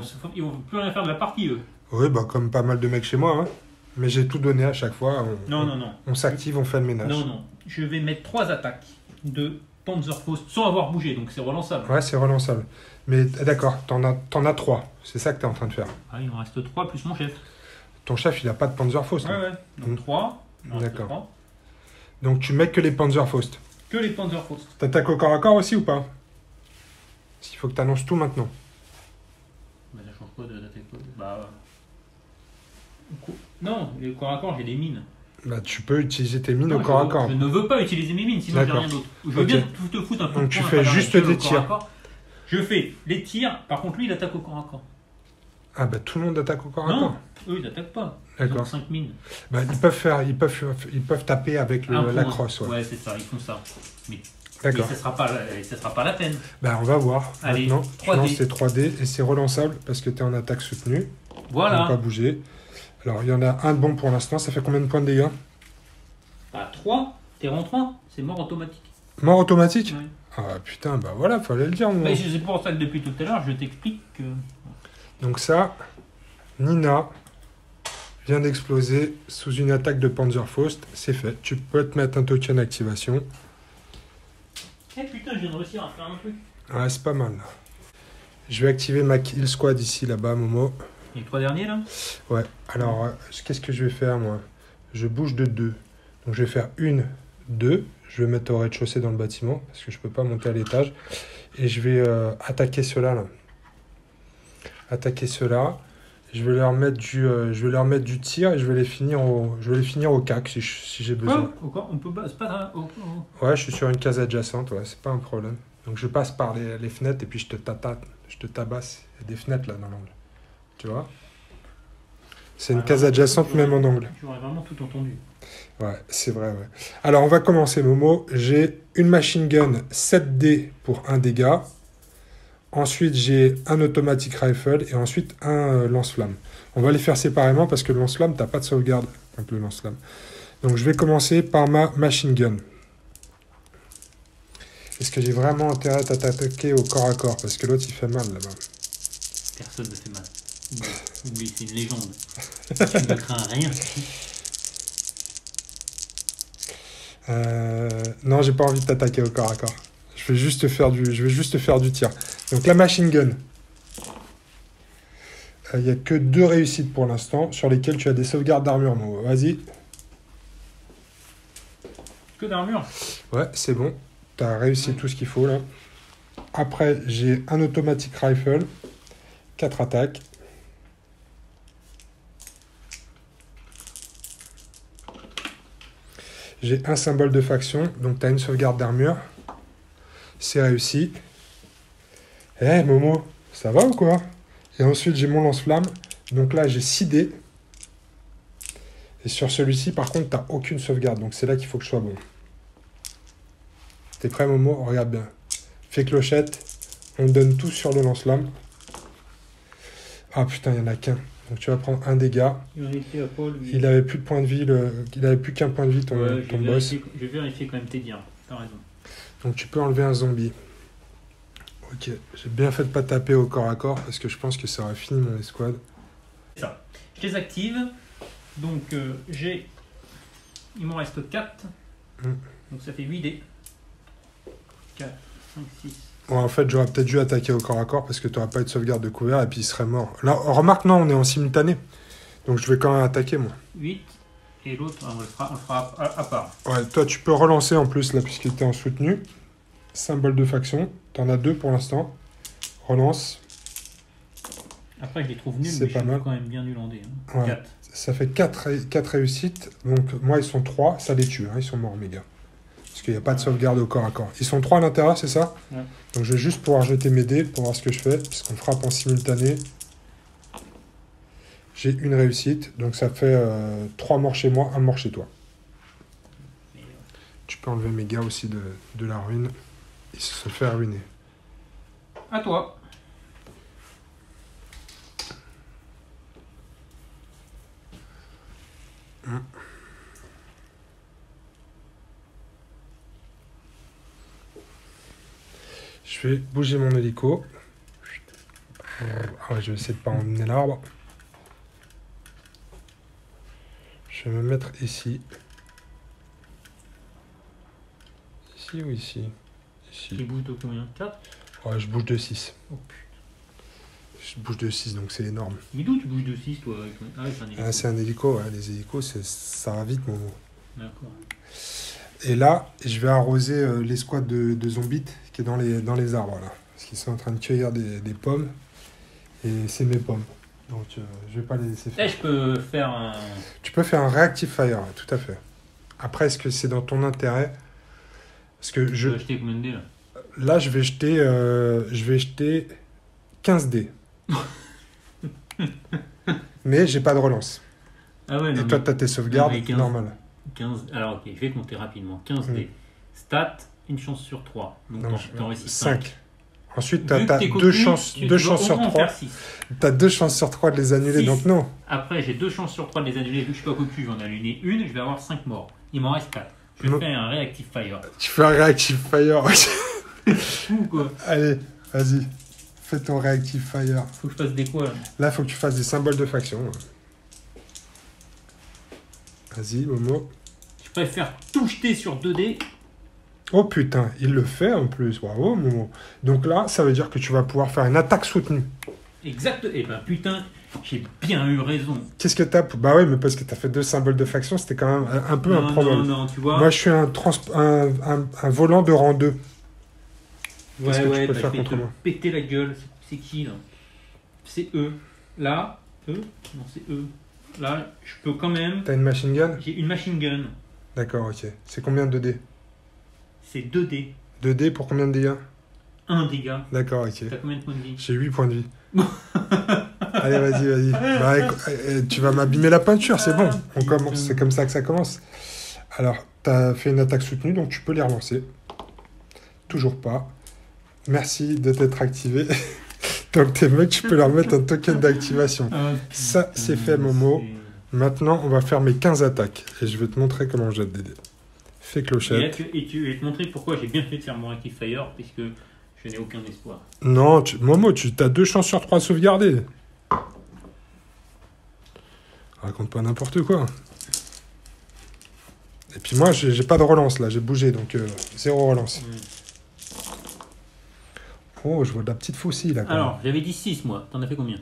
vont plus rien faire de la partie, eux. Oui, bah comme pas mal de mecs chez moi, hein. Mais j'ai tout donné à chaque fois. Non. On s'active, on fait le ménage. Non. Je vais mettre 3 attaques de Panzerfaust sans avoir bougé, donc c'est relançable. Ouais, c'est relançable. Mais d'accord, t'en as 3. C'est ça que t'es en train de faire. Ah, il en reste 3 plus mon chef. Ton chef, il a pas de Panzerfaust. Ouais. Donc 3. D'accord. Donc tu mets que les Panzerfaust. Que les Panzerfaust. T'attaques au corps à corps aussi ou pas? Parce qu'il faut que t'annonces tout maintenant. Bah ça change quoi d'attaque? Bah... Non, le corps à corps, j'ai des mines. Bah tu peux utiliser tes mines au corps à corps. Je ne veux pas utiliser mes mines, sinon j'ai rien d'autre. Je veux bien te foutre un peu de Donc tu fais juste des tirs. Je fais les tirs, par contre lui il attaque au corps à corps. Ah bah tout le monde attaque au corps à corps. Non, eux ils attaquent pas. D'accord. 5 mines. Bah ils peuvent taper avec la crosse. Ouais, c'est ça, ils font ça. Mais d'accord. ça sera pas la peine. Bah on va voir. Allez, maintenant. 3D. C'est 3D et c'est relançable parce que tu es en attaque soutenue. Voilà. On ne pas bouger. Alors il y en a un de bon pour l'instant. Ça fait combien de points de dégâts? Bah 3. T'es rang 3, c'est mort automatique. Mort automatique? Ouais. Ah putain, bah voilà, fallait le dire. Mais c'est pour ça que depuis tout à l'heure, je t'explique que... Donc ça, Nina vient d'exploser sous une attaque de Panzerfaust. C'est fait. Tu peux te mettre un token d'activation. Eh putain, je viens de réussir à faire un truc. Ouais, c'est pas mal. Là. Je vais activer ma kill squad ici, là-bas, Momo. Les 3 derniers, là? Ouais. Alors, qu'est-ce que je vais faire, moi? Je bouge de 2. Donc, je vais faire 1, 2. Je vais mettre au rez-de-chaussée dans le bâtiment, parce que je peux pas monter à l'étage. Et je vais attaquer ceux-là, là. Attaquer ceux-là. Je vais leur mettre du tir et je vais les finir au cac si j'ai besoin. On peut pas... C'est pas... Ouais, je suis sur une case adjacente, ouais, c'est pas un problème. Donc je passe par les fenêtres et puis je te tabasse. Il y a des fenêtres là dans l'angle. Tu vois? C'est une case adjacente même en angle. J'aurais vraiment tout entendu. Ouais, c'est vrai, ouais. Alors on va commencer, Momo. J'ai une machine gun 7D pour 1 dégât. Ensuite, j'ai un automatic rifle et ensuite un lance-flamme. On va les faire séparément parce que le lance-flamme, t'as pas de sauvegarde avec le lance-flamme. Donc, je vais commencer par ma machine gun. Est-ce que j'ai vraiment intérêt à t'attaquer au corps à corps? Parce que l'autre, il fait mal là-bas. Personne ne fait mal. Oublie, c'est une légende. Tu ne crains rien. Non, j'ai pas envie de t'attaquer au corps à corps. Je vais juste faire du tir. Donc la machine gun. Il n'y a que 2 réussites pour l'instant sur lesquelles tu as des sauvegardes d'armure. Vas-y. Que d'armure? Ouais, c'est bon. Tu as réussi tout ce qu'il faut là. Après, j'ai un automatic rifle. 4 attaques. J'ai un symbole de faction. Donc tu as une sauvegarde d'armure. C'est réussi. Eh Momo, ça va ou quoi? Et ensuite j'ai mon lance-flamme. Donc là j'ai 6 dés. Et sur celui-ci par contre t'as aucune sauvegarde. Donc c'est là qu'il faut que je sois bon. T'es prêt Momo? Regarde bien. Fais clochette. On donne tout sur le lance-flamme. Ah putain, il n'y en a qu'un. Donc tu vas prendre un dégât. Il avait plus de points de vie. Il avait plus qu'un point de vie ton boss. Je vais vérifier quand même tes dires. T'as raison. Donc tu peux enlever un zombie. Ok, j'ai bien fait de pas taper au corps à corps parce que je pense que ça aurait fini mon escouade. Ça. Je les active. Donc j'ai... Il m'en reste 4. Donc ça fait 8 dés. 4, 5, 6. Ouais, en fait, j'aurais peut-être dû attaquer au corps à corps parce que tu n'auras pas eu de sauvegarde de couvert et puis il serait mort. Là, remarque, non, on est en simultané. Donc je vais quand même attaquer, moi. 8. Et l'autre, on le fera à part. Ouais, toi, tu peux relancer en plus, là, puisqu'il était en soutenu. Symbole de faction. Tu en as 2 pour l'instant. Relance. Après, je les trouve nuls, C'est mais pas je suis mal. quand même bien nul en dés. Ouais. 4. Ça fait 4 réussites. Donc, moi, ils sont 3. Ça les tue. Hein, ils sont morts, mes gars. Parce qu'il n'y a pas de sauvegarde au corps à corps. Ils sont 3 à l'intérieur, c'est ça? Ouais. Donc, je vais juste pouvoir jeter mes dés pour voir ce que je fais. Puisqu'on frappe en simultané. J'ai une réussite. Donc, ça fait 3 morts chez moi, 1 mort chez toi. Tu peux enlever mes gars aussi de la ruine. Ils se sont fait ruiner. À toi. Je vais bouger mon hélico. Ah ouais, je vais essayer de pas emmener l'arbre. Je vais me mettre ici. Ici ou ici? Qui Ici. bouge de combien? 4. Ouais, je bouge de 6. Oh putain. Je bouge de 6, donc c'est énorme. Mais d'où tu bouges de 6 toi avec... Ah ouais, c'est un hélico. Ah, c'est un hélico, ouais. Les hélicos, ça va vite, mon mot. D'accord. Et là, je vais arroser l'escouade de zombies qui est dans les arbres, là. Parce qu'ils sont en train de cueillir des pommes. Et c'est mes pommes. Donc, je vais pas les laisser faire. Là, je peux faire un... Tu peux faire un reactive fire, ouais, tout à fait. Après, est-ce que c'est dans ton intérêt? Parce que Je peux acheter combien de dés là? là, je vais jeter 15 dés. Mais j'ai pas de relance. Ah ouais, non, Et toi, mais- tu as tes sauvegardes non, mais 15. normales. 15... Alors ok, je vais compter rapidement. 15 dés. Stat, une chance sur 3. Donc t'en réussis 5. 5. Ensuite, tu as 2 chances sur 3. Tu as 2 chances sur 3 de les annuler, Six. donc non. Après, j'ai 2 chances sur 3 de les annuler. Vu que je suis pas cocu, j'en ai annulé une. Je vais avoir 5 morts. Il m'en reste 4. Je Non. fais un reactive fire. Tu fais un reactive fire. Fou quoi. Allez, vas-y. Fais ton reactive fire. Faut que je fasse des quoi là? Là, faut que tu fasses des symboles de faction. Vas-y, Momo. Je préfère tout jeter sur 2 dés. Oh putain, il le fait en plus. Bravo, Momo. Donc là, ça veut dire que tu vas pouvoir faire une attaque soutenue. Exact. Et ben putain, j'ai bien eu raison. Qu'est-ce que t'as? Bah oui, mais parce que t'as fait 2 symboles de faction, c'était quand même un peu Non, improbable. non, tu vois. Moi, je suis un volant de rang 2. qu'est-ce que tu peux bah, faire je vais contre te moi? péter la gueule. C'est qui là? C'est eux. Là, eux. Non, c'est eux. Là, je peux quand même. T'as une machine gun? J'ai une machine gun. D'accord, ok. C'est combien de dés? C'est 2 dés. 2 dés pour combien de dégâts? 1 dégât. D'accord, ok. T'as combien de points de vie? J'ai 8 points de vie. Allez, vas-y. Bah, tu vas m'abîmer la peinture, c'est bon. On commence, c'est comme ça que ça commence. Alors, t'as fait une attaque soutenue, donc tu peux les relancer. Toujours pas. Merci de t'être activé. Donc tes mecs, tu peux leur mettre un token d'activation. Ça, c'est fait, Momo. Maintenant, on va faire mes 15 attaques. Et je vais te montrer comment on jette des dés. Fais Et là, clochette. je vais te montrer pourquoi j'ai bien fait de faire mon Active Fire, puisque je n'ai aucun espoir. Non, Momo, tu as 2 chances sur 3 de sauvegarder. Raconte pas n'importe quoi. Et puis moi, j'ai pas de relance là, j'ai bougé, donc 0 relance. Oh, je vois de la petite faucille là. Quand même. Alors, j'avais dit 6 moi. T'en as fait combien?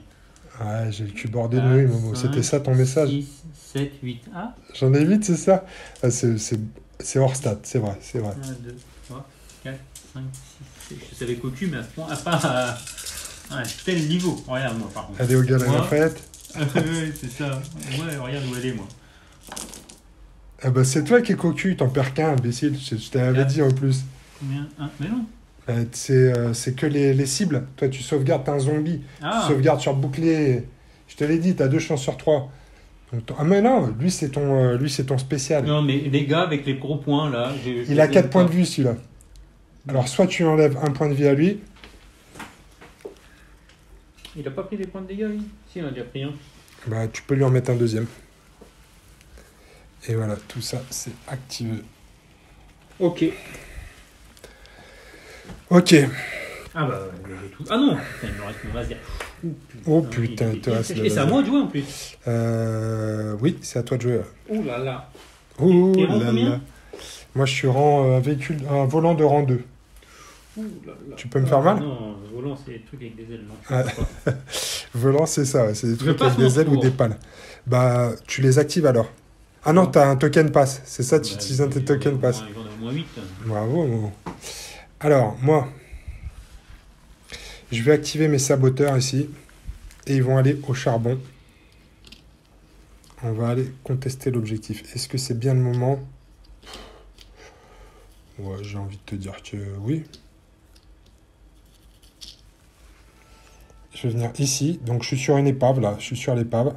Ouais, j'ai le cul bordé de nouilles, Momo. C'était ça ton message? 6, 7, 8. Ah, J'en ai 8, c'est ça? Ah, c'est hors stat, c'est vrai, c'est vrai. 1, 2, 3, 4, 5, 6, 7. Je savais cocu, mais à ce point, à pas à tel niveau. Regarde, moi, par contre. Allez au gars, Moi. la fête. Ouais, c'est ça. Ouais, regarde où elle est, moi. Ah bah c'est toi qui es cocu, t'en perds qu'un, imbécile. Je t'avais dit en plus. Combien? 1. Mais non. C'est que les cibles. Toi, tu sauvegardes, t'es un zombie. Ah, Tu sauvegardes sur bouclier. Je te l'ai dit, t'as 2 chances sur 3. Donc, ah mais non, lui c'est ton spécial. non, mais les gars, avec les gros points, là. Il a 4 points de vie celui-là. Alors soit tu enlèves 1 point de vie à lui. Il a pas pris des points de dégâts, lui? Si, il en a déjà pris un. Bah, tu peux lui en mettre un deuxième. Et voilà, tout ça, c'est activé. Ok. Ok. Ah bah, j'ai tout. Ah non, putain, il me reste mon vase. Oh putain, il te reste Et c'est à moi de jouer en plus. Oui, c'est à toi de jouer. Ouh là là. Ouh Et rang là combien là. Moi, je suis rang véhicule, un volant de rang 2. Ouh là là. Tu peux me faire mal? Non, le volant, c'est des trucs avec des ailes. Non, Ah. Volant, c'est ça, ouais, c'est des trucs passe avec des ailes mon ou des tour. pales. Bah, tu les actives alors. Ah non, t'as un token pass. C'est ça, tu Bah, utilises un de tes token pass. J'en ai au moins 8. Bravo. Alors, moi, je vais activer mes saboteurs ici. Et ils vont aller au charbon. On va aller contester l'objectif. Est-ce que c'est bien le moment? Ouais, j'ai envie de te dire que oui. Je vais venir ici. Donc, je suis sur une épave, là. Je suis sur l'épave.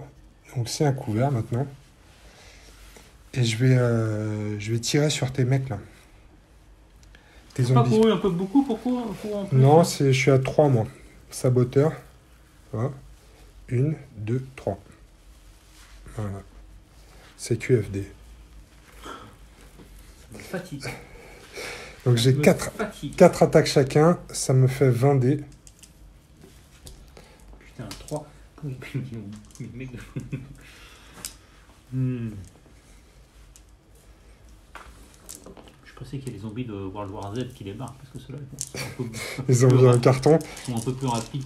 Donc, c'est un couvert, maintenant. Et je vais tirer sur tes mecs, là. Tes T'as pas zombies. couru un peu beaucoup pour en plus, Non, hein je suis à 3, moi. Saboteur. Voilà. 1, 2, 3. Voilà. C'est QFD. Fatigue. Donc j'ai 4 attaques chacun. Ça me fait 20 dés. Putain, 3. Je pensais qu'il y a des zombies de World War Z qui débarquent, parce que ceux-là, sont un peu, Ils ont mis un carton. sont un peu plus rapides.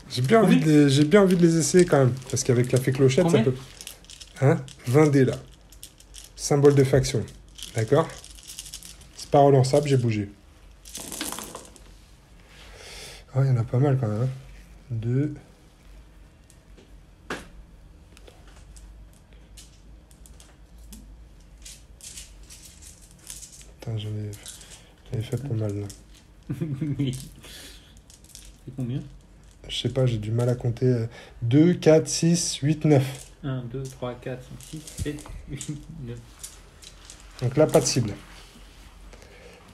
J'ai bien envie de les essayer quand même. Parce qu'avec la fée clochette, Combien ça peut... Hein? 20 dés là. Symbole de faction. D'accord? C'est pas relançable, j'ai bougé. Ah, il y en a pas mal quand même. Hein. 2. Putain, j'en ai fait pas mal là. C'est combien? Je sais pas, j'ai du mal à compter. 2, 4, 6, 8, 9. 1, 2, 3, 4, 5, 6, 7, 8, 9. Donc là, pas de cible.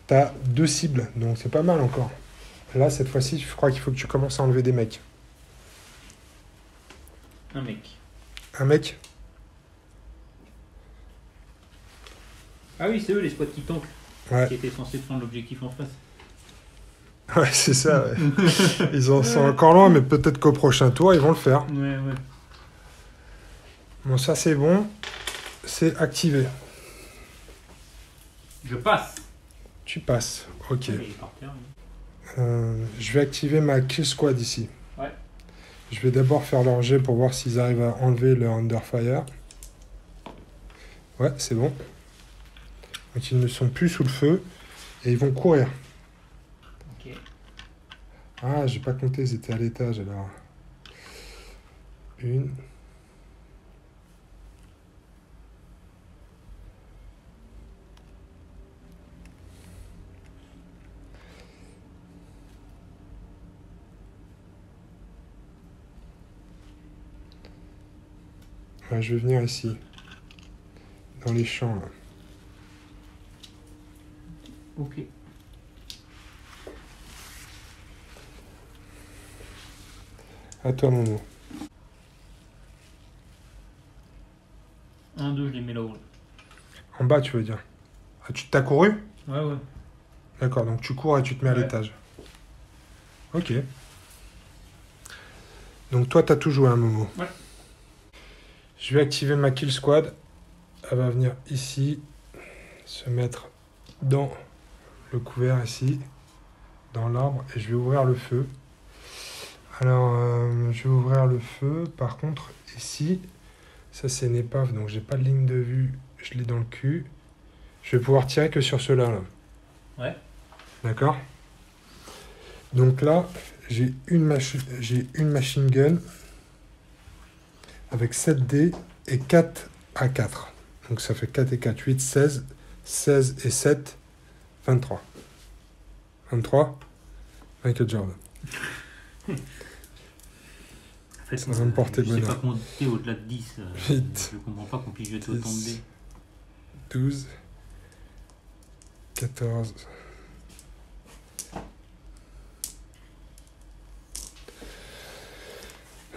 T'as 2 cibles, donc c'est pas mal encore. Là, cette fois-ci, je crois qu'il faut que tu commences à enlever des mecs. Un mec. Un mec? Ah oui, c'est eux les squats qui tankent, Ouais. qui étaient censés prendre l'objectif en face. Ouais, c'est ça. Ouais. Ils en sont encore loin, mais peut-être qu'au prochain tour, ils vont le faire. Ouais. Bon, ça, c'est bon. C'est activé. Je passe. Tu passes. Ok. Il est par terre, Je vais activer ma kill squad ici. Ouais. Je vais d'abord faire leur jet pour voir s'ils arrivent à enlever leur underfire. Ouais, c'est bon. Donc ils ne sont plus sous le feu et ils vont courir. Ok. Ah, j'ai pas compté, ils étaient à l'étage alors. 1. Ouais, je vais venir ici. Dans les champs là. Ok. À toi, Momo. 1, 2, je les mets là-haut. En bas, tu veux dire. Ah, tu t'as couru? Ouais. D'accord, donc tu cours et tu te mets à Ouais. l'étage. Ok. Donc toi, t'as tout joué, hein, Momo. Ouais. Je vais activer ma kill squad. Elle va venir ici, se mettre dans le couvert ici, dans l'arbre, et je vais ouvrir le feu. Alors, je vais ouvrir le feu. Par contre, ici, ça c'est une épave, donc j'ai pas de ligne de vue. Je l'ai dans le cul. Je vais pouvoir tirer que sur ceux-là. Là. Ouais. D'accord? Donc là, j'ai une machine gun avec 7 dés et 4 à 4. Donc ça fait 4 et 4, 8, 16. 16 et 7, 23. 23, Michael Jordan. En fait, Ça va me porter je sais bonheur. pas compter au-delà de 10. Vite. Je comprends pas qu'on puisse jeter autant de dés. 12, 14,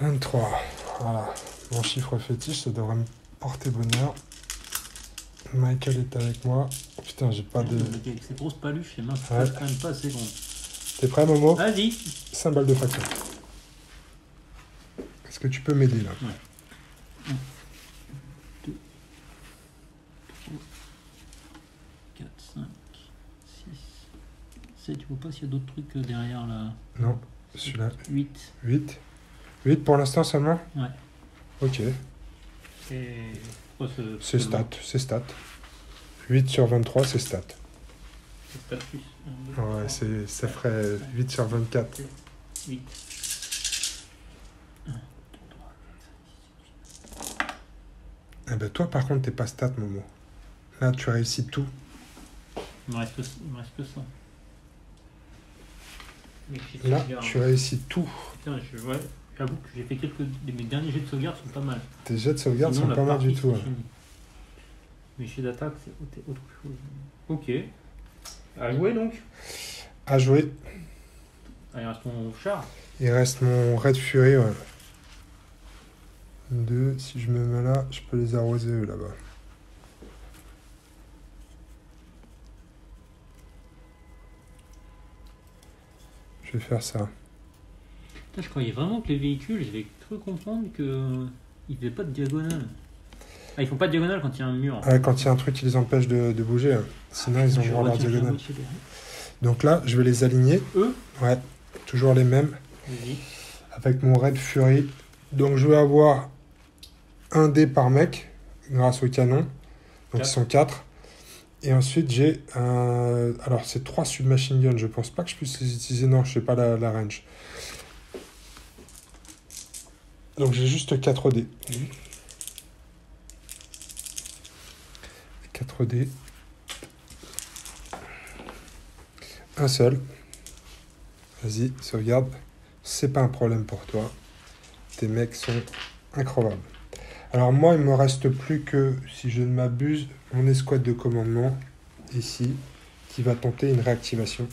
23. Voilà. Mon chiffre fétiche, ça devrait me porter bonheur. Michael est avec moi. Putain, j'ai pas de... Avec ces grosses paluches, les mains sont Ouais. quand même pas assez grandes. T'es prêt, Momo? Vas-y. Symbole de faction. Est-ce que tu peux m'aider là? 4, 5, 6, 7. Tu vois pas s'il y a d'autres trucs derrière là? Non, celui-là. 8. 8. 8 pour l'instant seulement? Ouais. Ok. Et pourquoi C'est stat, c'est stat. 8 sur 23, c'est stat. C'est stat plus. Ouais, ça ferait 8 sur 24. 8. Eh ben toi, par contre, t'es pas stat, Momo. Là, tu réussis tout. Il me reste que ça. Mais j'ai Là, sauvegarde. tu réussis tout. Putain, ouais, j'avoue que j'ai fait mes derniers jets de sauvegarde sont pas mal. Tes jets de sauvegarde Sinon, sont la pas mal du partie, tout. c'est Ouais. fini. Mes jets d'attaque, c'est autre chose. Ok. À jouer donc. À jouer. Allez, reste ton char. Il reste mon Red Fury. Ouais. 2. Si je me mets là, je peux les arroser eux là-bas. Je vais faire ça. Putain, je croyais vraiment que les véhicules, j'avais cru comprendre que ils faisaient pas de diagonale. Ah, ils font pas de diagonale quand il y a un mur. Ouais, quand il y a un truc qui les empêche de bouger, hein. Sinon ils ont Je droit à leur retiens, diagonale. je retiens. Donc là, je vais les aligner. Eux. Ouais, toujours les mêmes. Vas-y. Avec mon Red Fury. Donc je vais avoir un dé par mec grâce au canon. Donc Quatre. ils sont 4. Et ensuite j'ai un... Alors c'est 3 submachine guns. Je pense pas que je puisse les utiliser. Non, je sais pas la range. Donc j'ai juste 4 dés. 4 dés. Un seul. Vas-y, sauvegarde. C'est pas un problème pour toi. Tes mecs sont incroyables. Alors moi, il me reste plus que, si je ne m'abuse, mon escouade de commandement, ici, qui va tenter une réactivation.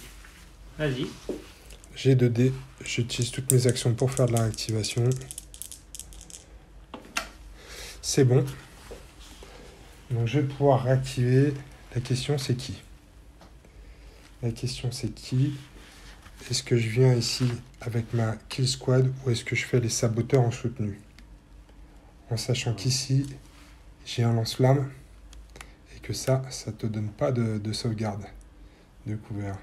Vas-y. J'ai 2 dés. J'utilise toutes mes actions pour faire de la réactivation. C'est bon. Donc je vais pouvoir réactiver. La question c'est qui? La question c'est qui? Est-ce que je viens ici avec ma kill squad ou est-ce que je fais les saboteurs en soutenu? En sachant qu'ici j'ai un lance-flamme et que ça te donne pas de sauvegarde de couvert.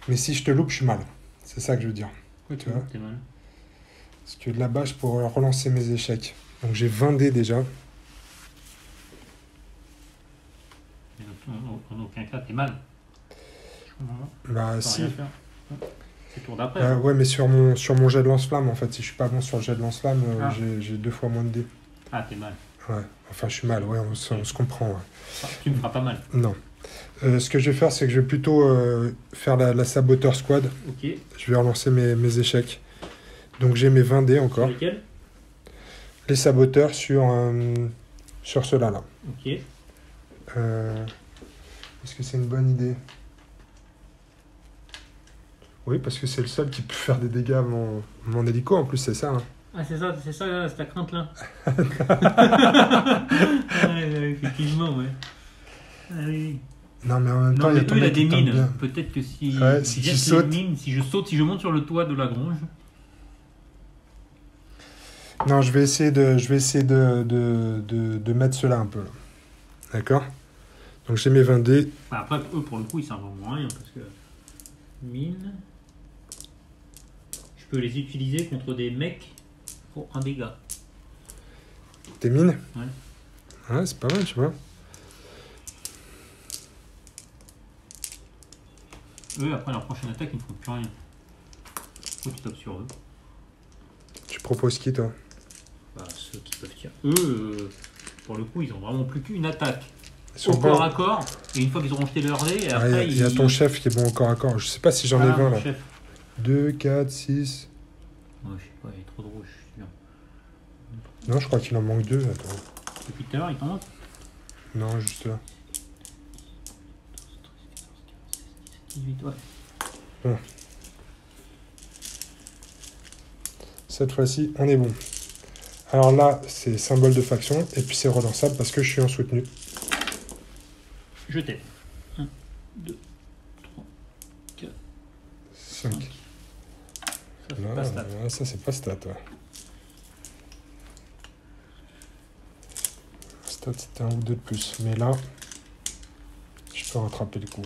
Mais si je te loupe, je suis mal. C'est ça que je veux dire. Tu vois? T'es mal. Parce que là-bas, je pourrais relancer mes échecs. Donc j'ai 20 dés déjà. En aucun cas, t'es mal. Bah Faut si. rien faire. C'est tour d'après. Ouais, mais sur mon jet de lance-flamme, en fait, si je suis pas bon sur le jet de lance-flamme, Ah. j'ai 2 fois moins de dés. Ah, t'es mal. Ouais. Enfin, je suis mal, ouais, on se comprend. Ouais. Enfin, tu me feras pas mal. Non. Ce que je vais faire, c'est que je vais plutôt faire la saboteur squad. Ok. Je vais relancer mes échecs. Donc j'ai mes 20 dés Sur encore. lesquels? Les saboteurs sur ceux-là. Là. Ok. Est-ce que c'est une bonne idée? Oui, parce que c'est le seul qui peut faire des dégâts à mon hélico, en plus, c'est ça. Hein. Ah, c'est ta crainte là. Ouais, effectivement, ouais. Ah, oui. Non, mais en même temps, Non, il y mais a ton eux, il a mec des qui tombe mines. bien. Peut-être que si, Ouais, si tu sautes. si je saute, si je monte sur le toit de la grange. Non, je vais essayer de mettre cela un peu. Là. D'accord? Donc j'ai mes 20 dés. Après, eux, pour le coup, ils servent vraiment à rien parce que. Mine. Je peux les utiliser contre des mecs pour un dégât. Tes mines? Ouais. Ouais, c'est pas mal, tu vois. Eux, après leur prochaine attaque, ils ne font plus rien. Pourquoi tu tapes sur eux? Tu proposes qui, toi? Bah, ceux qui peuvent tirer. Eux, pour le coup, ils ont vraiment plus qu'une attaque. Ils sont Au corps bons. à corps, et une fois qu'ils auront jeté leur dé, et Ah, après il y a ton chef qui est bon au corps à corps. Je sais pas si j'en ai 20 mon là. chef. 2, 4, 6. Ouais, je sais pas, il est trop de rouge, je suis sûr. Non, je crois qu'il en manque 2. Attends. Depuis tout à l'heure, il t'en manque. Non, juste là. 18, ouais. Cette fois-ci, on est bon. Alors là, c'est symbole de faction. Et puis c'est relançable parce que je suis en soutenu. Je t'aide. 1, 2, 3, 4, 5. 5. Ça, c'est pas stat. Ça, c'est pas stat. Ouais. Stat, c'était 1 ou 2 de plus. Mais là, je peux rattraper le coup.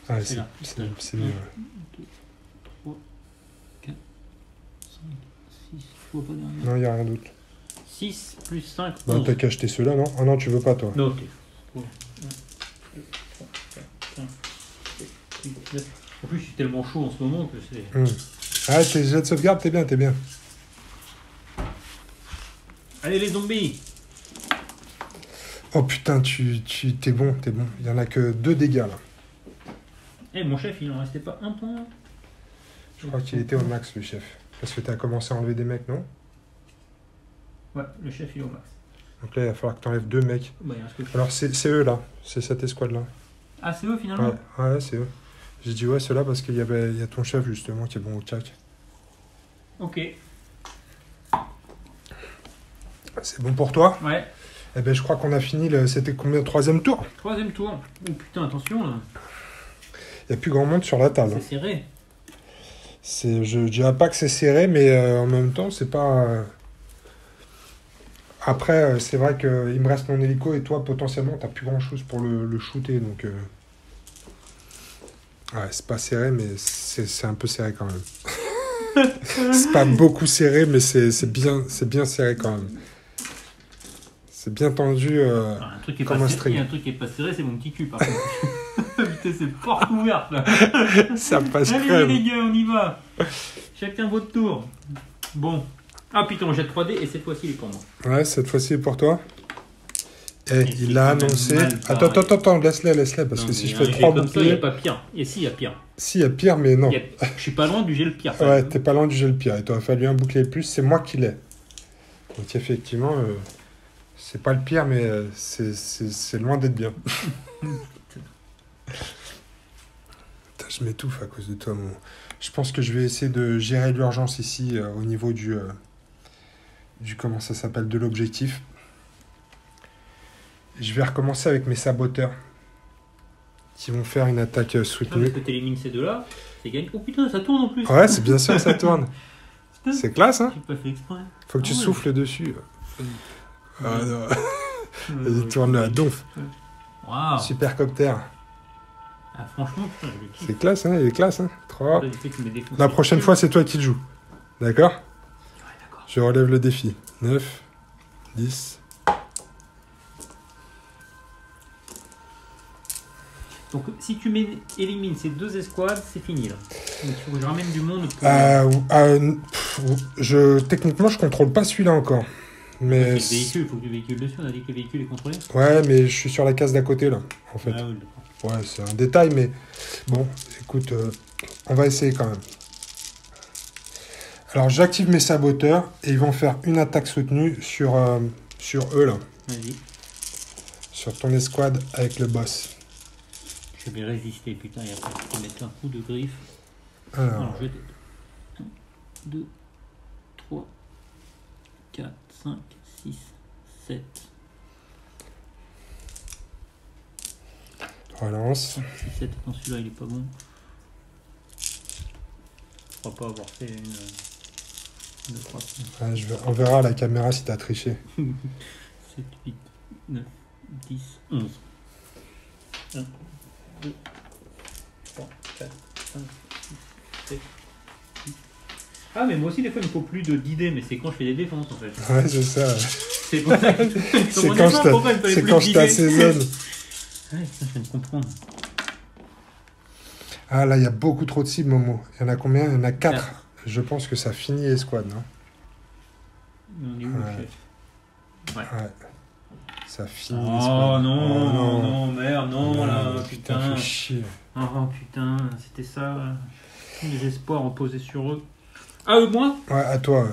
Ah, C'est là. c'est mieux. 2, 3, 4, 5, 6. Je vois pas derrière. Non, il n'y a rien d'autre. 6 plus 5. Bah, t'as qu'à acheter ceux-là, non? Ah non, tu veux pas, toi. Non, ok. 1, 2, 3, 4, 5, 6, 7, 8, 9. En plus, je suis tellement chaud en ce moment que c'est. Ah, tes jets de sauvegarde, t'es bien, t'es bien. Allez, les zombies! Oh putain, t'es bon, t'es bon. Il y en a que 2 dégâts, là. Eh, mon chef, il en restait pas un point. Je crois qu'il était au max, le chef. Parce que t'as commencé à enlever des mecs, non? Ouais, le chef, il est au max. Donc là, il va falloir que t'enlèves 2 mecs. Bah, il reste que le chef. Alors, c'est eux, là. C'est cette escouade-là. Ah, c'est eux, finalement? Ouais, c'est eux. J'ai dit ouais, ceux-là parce qu'il y a ton chef, justement, qui est bon au tchac. Ok. C'est bon pour toi? Ouais. Eh ben, je crois qu'on a fini. C'était combien? 3e tour? 3e tour. Oh putain, attention là. Il n'y a plus grand monde sur la table. C'est serré. Je dirais pas que c'est serré, mais en même temps, c'est pas. Après, c'est vrai qu'il me reste mon hélico et toi, potentiellement, t'as plus grand chose pour le shooter. Donc. Ouais, c'est pas serré, mais c'est un peu serré quand même. C'est pas beaucoup serré, mais c'est bien serré quand même. C'est bien tendu Un truc qui est comme pas un serré, string. un truc qui est pas serré, c'est mon petit cul par contre. Putain, c'est porte ouverte là. Ça passe Allez crème. les gars, on y va. Chacun votre tour. Bon. Ah putain, on jette 3D et cette fois-ci il est pour moi. Ouais, cette fois-ci pour toi. Et Et il c'est l'a quand même annoncé. mal Attends, laisse-les, parce Non, que si mais je un fais jet 3 comme ça, il n'y a boucliers. pas pire. Et si, il y a pire. Si, il y a pire, mais non. Je suis pas loin du jet le pire. Ouais, t'es pas loin du gel pire. Il t'aurait fallu un bouclier de plus, c'est moi qui l'ai. Donc effectivement, c'est pas le pire, mais c'est loin d'être bien. Putain, je m'étouffe à cause de toi, mon. Je pense que je vais essayer de gérer l'urgence ici au niveau du comment ça s'appelle, de l'objectif. Je vais recommencer avec mes saboteurs qui vont faire une attaque Ah, mais soutenue. que t'élimines ces deux-là, c'est gagné. Oh putain, ça tourne en plus. Ouais, c'est bien sûr, ça tourne. Putain, C'est classe, hein? j'ai pas fait exprès. Faut que tu Ah ouais. souffles dessus. Ah non, Euh, il tourne à donf. Waouh. Supercopter. Ah, franchement, putain, je le kiffe. C'est classe, hein? Il est classe, hein? 3. Là, du fait qu'il me défonce La les prochaine pieds. fois, c'est toi qui le joues. D'accord? Ouais, d'accord. Je relève le défi. 9, 10. Donc, si tu élimines ces deux escouades, c'est fini là. Donc, il faut que je ramène du monde pour. Techniquement, je contrôle pas celui-là encore. Le Mais. véhicule, il faut que du véhicule dessus. On a dit que le véhicule est contrôlé. Ouais, mais je suis sur la case d'à côté, là, en fait. Ah oui, d'accord. Ouais, c'est un détail, mais bon, écoute, on va essayer quand même. Alors, j'active mes saboteurs et ils vont faire une attaque soutenue sur eux, là. Vas-y. Sur ton escouade avec le boss. Je vais résister, putain, et après, je vais mettre un coup de griffe. Alors, Alors, je vais. 1, 2, 3, 4, 5, 6, 7, relance. 5, 6, 7. Attends, celui-là, il est pas bon. Je crois pas avoir fait une 3, 5, Ouais, on verra à la caméra si t'as triché. 7, 8, 9, 10, 11. 1, 2, 3, 4, 5, 6, 7, 8. Ah, mais moi aussi, des fois, il me faut plus d'idées, mais c'est quand je fais des défenses en fait. Ouais, c'est ça. Ouais. C'est pour ça que C'est quand je t'assaisonne. Ouais, ça, je viens de comprendre. Ah, là, il y a beaucoup trop de cibles, Momo. Il y en a combien? Il y en a 4. Quatre. Je pense que ça finit escouade, non? On est où, Ouais. le chef? Ouais. Ça finit Oh escouade. non, Oh, non, merde, non, là, putain, putain. fais chier. Oh putain, c'était ça. Là. Les espoirs reposaient sur eux. Ah, eux, moi, Ouais, à toi.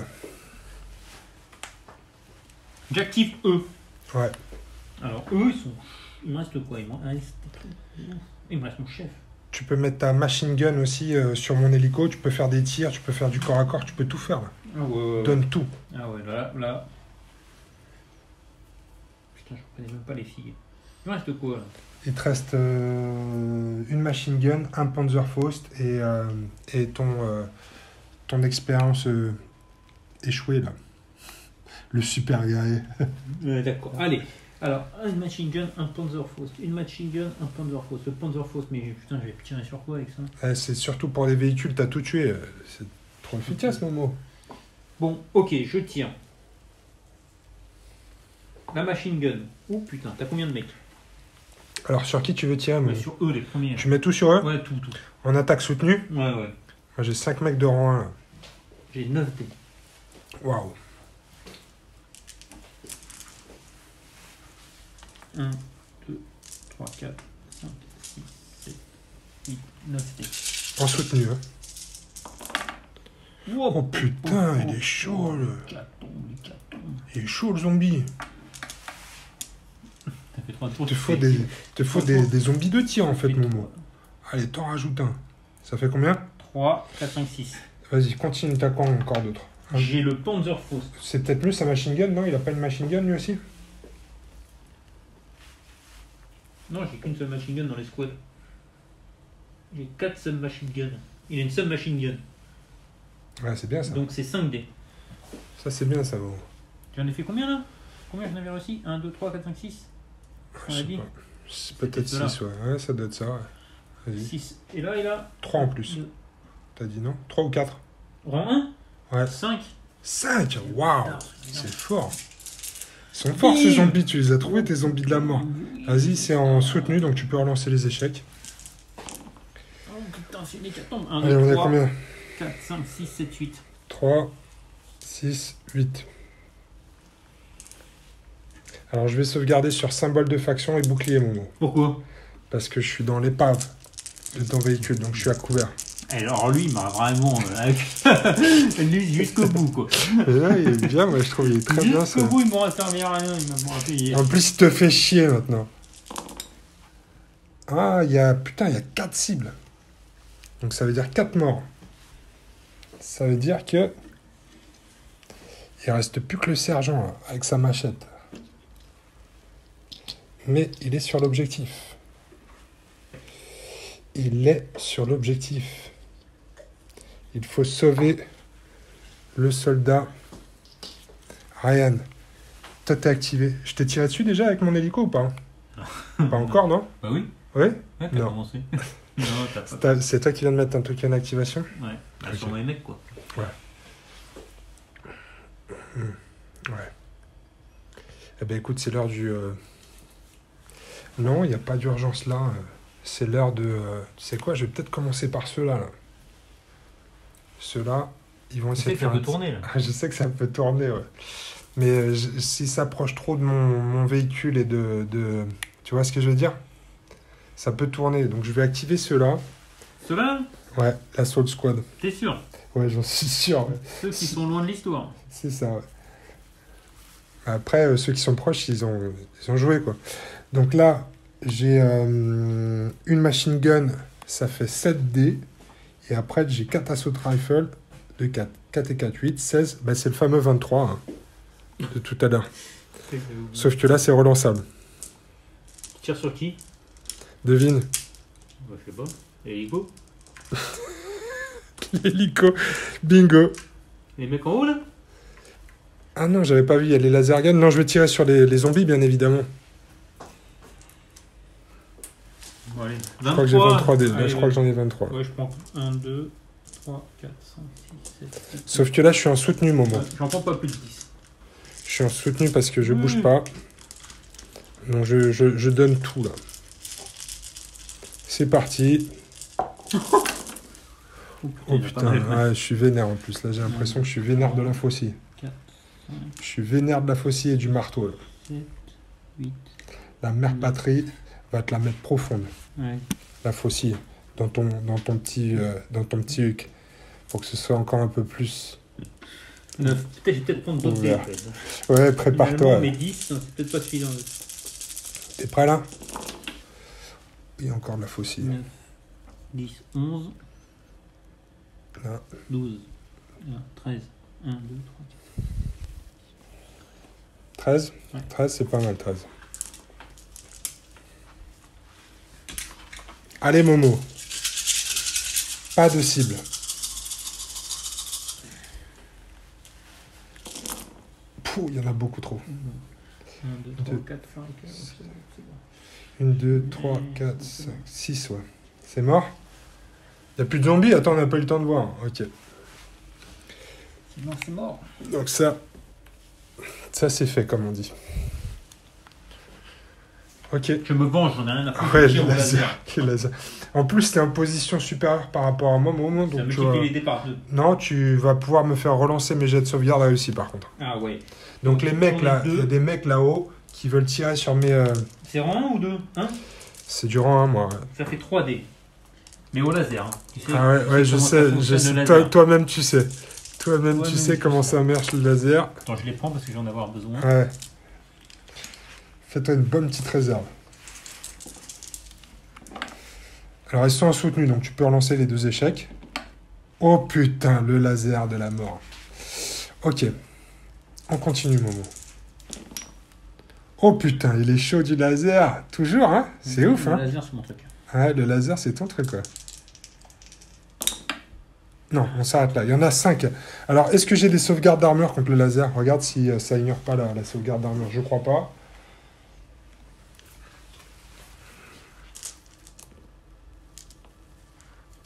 j'active eux. Ouais. Alors, eux, ils sont. Il me reste quoi? Il me reste mon chef. Tu peux mettre ta machine gun aussi sur mon hélico. Tu peux faire des tirs, tu peux faire du corps à corps, tu peux tout faire. Là. Ah ouais, ouais. Donne tout. Ah ouais, là. Putain, je reconnais même pas les filles. Il me reste quoi là? Il te reste une machine gun, un Panzerfaust et ton expérience échouée là. Le super guerrier. D'accord. Allez. Alors, une machine gun, un Panzerfaust. Une machine gun, un Panzerfaust. Le Panzerfaust, mais putain, je vais tirer sur quoi avec ça? C'est surtout pour les véhicules, t'as tout tué. C'est trop efficace, Momo. Bon, ok, je tire. La machine gun. Oh putain, t'as combien de mecs? Alors, sur qui tu veux tirer, Momo? Sur eux, les premiers. Tu mets tout sur eux? Ouais, tout. En attaque soutenue? Ouais. Moi, j'ai 5 mecs de rang 1 là. J'ai 9 dés. Waouh. 1, 2, 3, 4, 5, 6, 7, 8, 9 dés. En soutenu, hein. Wow. Oh putain, il est chaud le. Il est chaud le zombie. T'as fait 3 tours. Te faut des zombies de tir en fait, Momo. Allez, t'en rajoutes un. Ça fait combien? 3, 4, 5, 6. Vas-y, continue, t'as quoi encore d'autres? J'ai le Panzerfaust. C'est peut-être lui sa machine gun, non? Il a pas une machine gun lui aussi? Non, j'ai qu'une seule machine gun dans les squads. J'ai 4 submachine guns. Il a une submachine gun. Ouais, c'est bien ça. Donc c'est 5 dés. Ça, c'est bien ça, Momo. J'en ai fait combien là? Combien j'en avais réussi? 1, 2, 3, 4, 5, 6. Je sais pas. C'est peut-être 6, ouais. Ouais, ça doit être ça, ouais. Vas-y. 6. Et là, il a 3 en plus. T'as dit non? 3 ou 4? Rang 1? Ouais. 5. 5? Waouh! C'est fort. Ils sont forts ces zombies, tu les as trouvés tes zombies de la mort. Vas-y, c'est en soutenu, donc tu peux relancer les échecs. Oh putain, c'est une hécatombe. 1, Allez, 2, on est 3, combien? 4, 5, 6, 7, 8. 3, 6, 8. Alors je vais sauvegarder sur symbole de faction et bouclier, Momo. Pourquoi? Parce que je suis dans l'épave de ton véhicule, donc je suis à couvert. Alors lui, il m'a vraiment... lui, jusqu'au bout, quoi. Et là, il est bien, moi je trouve, il est très bien ça. Jusqu'au bout, il m'aura servi à rien, il m'a pas payé. En plus, il te fait chier maintenant. Ah, il y a 4 cibles. Donc ça veut dire 4 morts. Ça veut dire que... Il reste plus que le sergent, là, avec sa machette. Mais il est sur l'objectif. Il est sur l'objectif. Il faut sauver le soldat. Ryan, toi t'es activé. Je t'ai tiré dessus déjà avec mon hélico ou pas? Pas encore, non? Bah oui. Oui? Ouais, t'as Non. commencé. Non, t'as pas. C'est toi qui viens de mettre un truc en activation? Ouais, bah, Ok. sur les mecs, quoi. Ouais. Eh ben écoute, c'est l'heure du... Non, il n'y a pas d'urgence là. C'est l'heure de... Tu sais quoi, je vais peut-être commencer par ceux-là. Là. Ceux-là, ils vont Tu essayer sais de que ça faire... peut tourner, là. Je sais que ça peut tourner, ouais. Mais s'ils s'approchent trop de mon véhicule et de... Tu vois ce que je veux dire? Ça peut tourner. Donc je vais activer ceux-là. Ceux-là, Ouais, l'Assault Squad. t'es sûr? Ouais, j'en suis sûr. Ouais. Ceux qui sont loin de l'histoire. C'est ça, ouais. Après, ceux qui sont proches, ils ont joué, quoi. Donc là, j'ai une machine gun, ça fait 7 dés. Et après, j'ai 4 assaut rifle de 4. 4 et 4, 8, 16. Bah, c'est le fameux 23 hein, de tout à l'heure. Sauf que là, c'est relançable. Tu tires sur qui? Devine. Bah, je sais pas. Hélico? L'hélico. Bingo. Les mecs en haut, là? Ah non, j'avais pas vu, il y a les laser guns. Non, je vais tirer sur les zombies, bien évidemment. Bon, allez. 23. Je crois que j'ai 23 dés. Là, Allez, je crois que j'en ai 23. Ouais, je prends 1, 2, 3, 4, 5, 6, 7, 8. Sauf que là, je suis en soutenu, moment. J'en prends pas plus de 10. Je suis en soutenu parce que je bouge pas. Donc je donne tout là. C'est parti. Oh putain, ouais, je suis vénère en plus. Là j'ai l'impression que je suis vénère de la faucille. 4, 5, Je suis vénère de la faucille et du marteau. Là. 7, 8. La mère patrie va te la mettre profonde. Ouais. La faucille. Dans ton petit huc. Pour que ce soit encore un peu plus 9. Peut-être, je vais peut-être prendre d'autres dés. ouvert. En fait. Ouais, prépare-toi. Mais 10, c'est peut-être pas suffisant. T'es prêt là? Il y a encore de la faucille. 9, 10, 11, Là. 12, 13, 1, 2, 3, 13 Ouais. 13, c'est pas mal, 13. Allez, Momo. Pas de cible. Pouh, il y en a beaucoup trop. 1, 2, 3, 4, 5. 1, 2, 3, 4, 5, 6, ouais. C'est mort? Il n'y a plus de zombies? Attends, on n'a pas eu le temps de voir. Ok. Sinon, c'est mort. Donc ça c'est fait, comme on dit. Ok. Je me venge, j'en ai rien à foutre. Ouais, Tire le au laser. En plus, t'es en position supérieure par rapport à moi, Momo. Ça Donc multiplie les dés par 2. Non, tu vas pouvoir me faire relancer mes jets de sauvegarde réussis, par contre. Ah ouais. Donc les mecs, là, deux. il y a des mecs là-haut qui veulent tirer sur mes... C'est rang 1 ou 2 hein? C'est du rang 1, moi. Ouais. Ça fait 3 dés. Mais au laser. Hein. Tu sais, Ah ouais, je comment ça sais. fonctionne le laser. Toi-même, tu sais. Toi-même, tu Toi-même, sais tu comment sais. ça marche, le laser. Attends, je les prends parce que je vais en avoir besoin. Ouais. Fais-toi une bonne petite réserve. Alors, ils sont soutenus, donc tu peux relancer les 2 échecs. Oh putain, le laser de la mort. Ok. On continue, Momo. Oh putain, il est chaud du laser. Toujours, hein? C'est ouf, Le hein? laser, c'est mon truc. Ouais, le laser, c'est ton truc, quoi. Non, on s'arrête là. Il y en a 5. Alors, est-ce que j'ai des sauvegardes d'armure contre le laser? Regarde si ça ignore pas la sauvegarde d'armure. Je crois pas.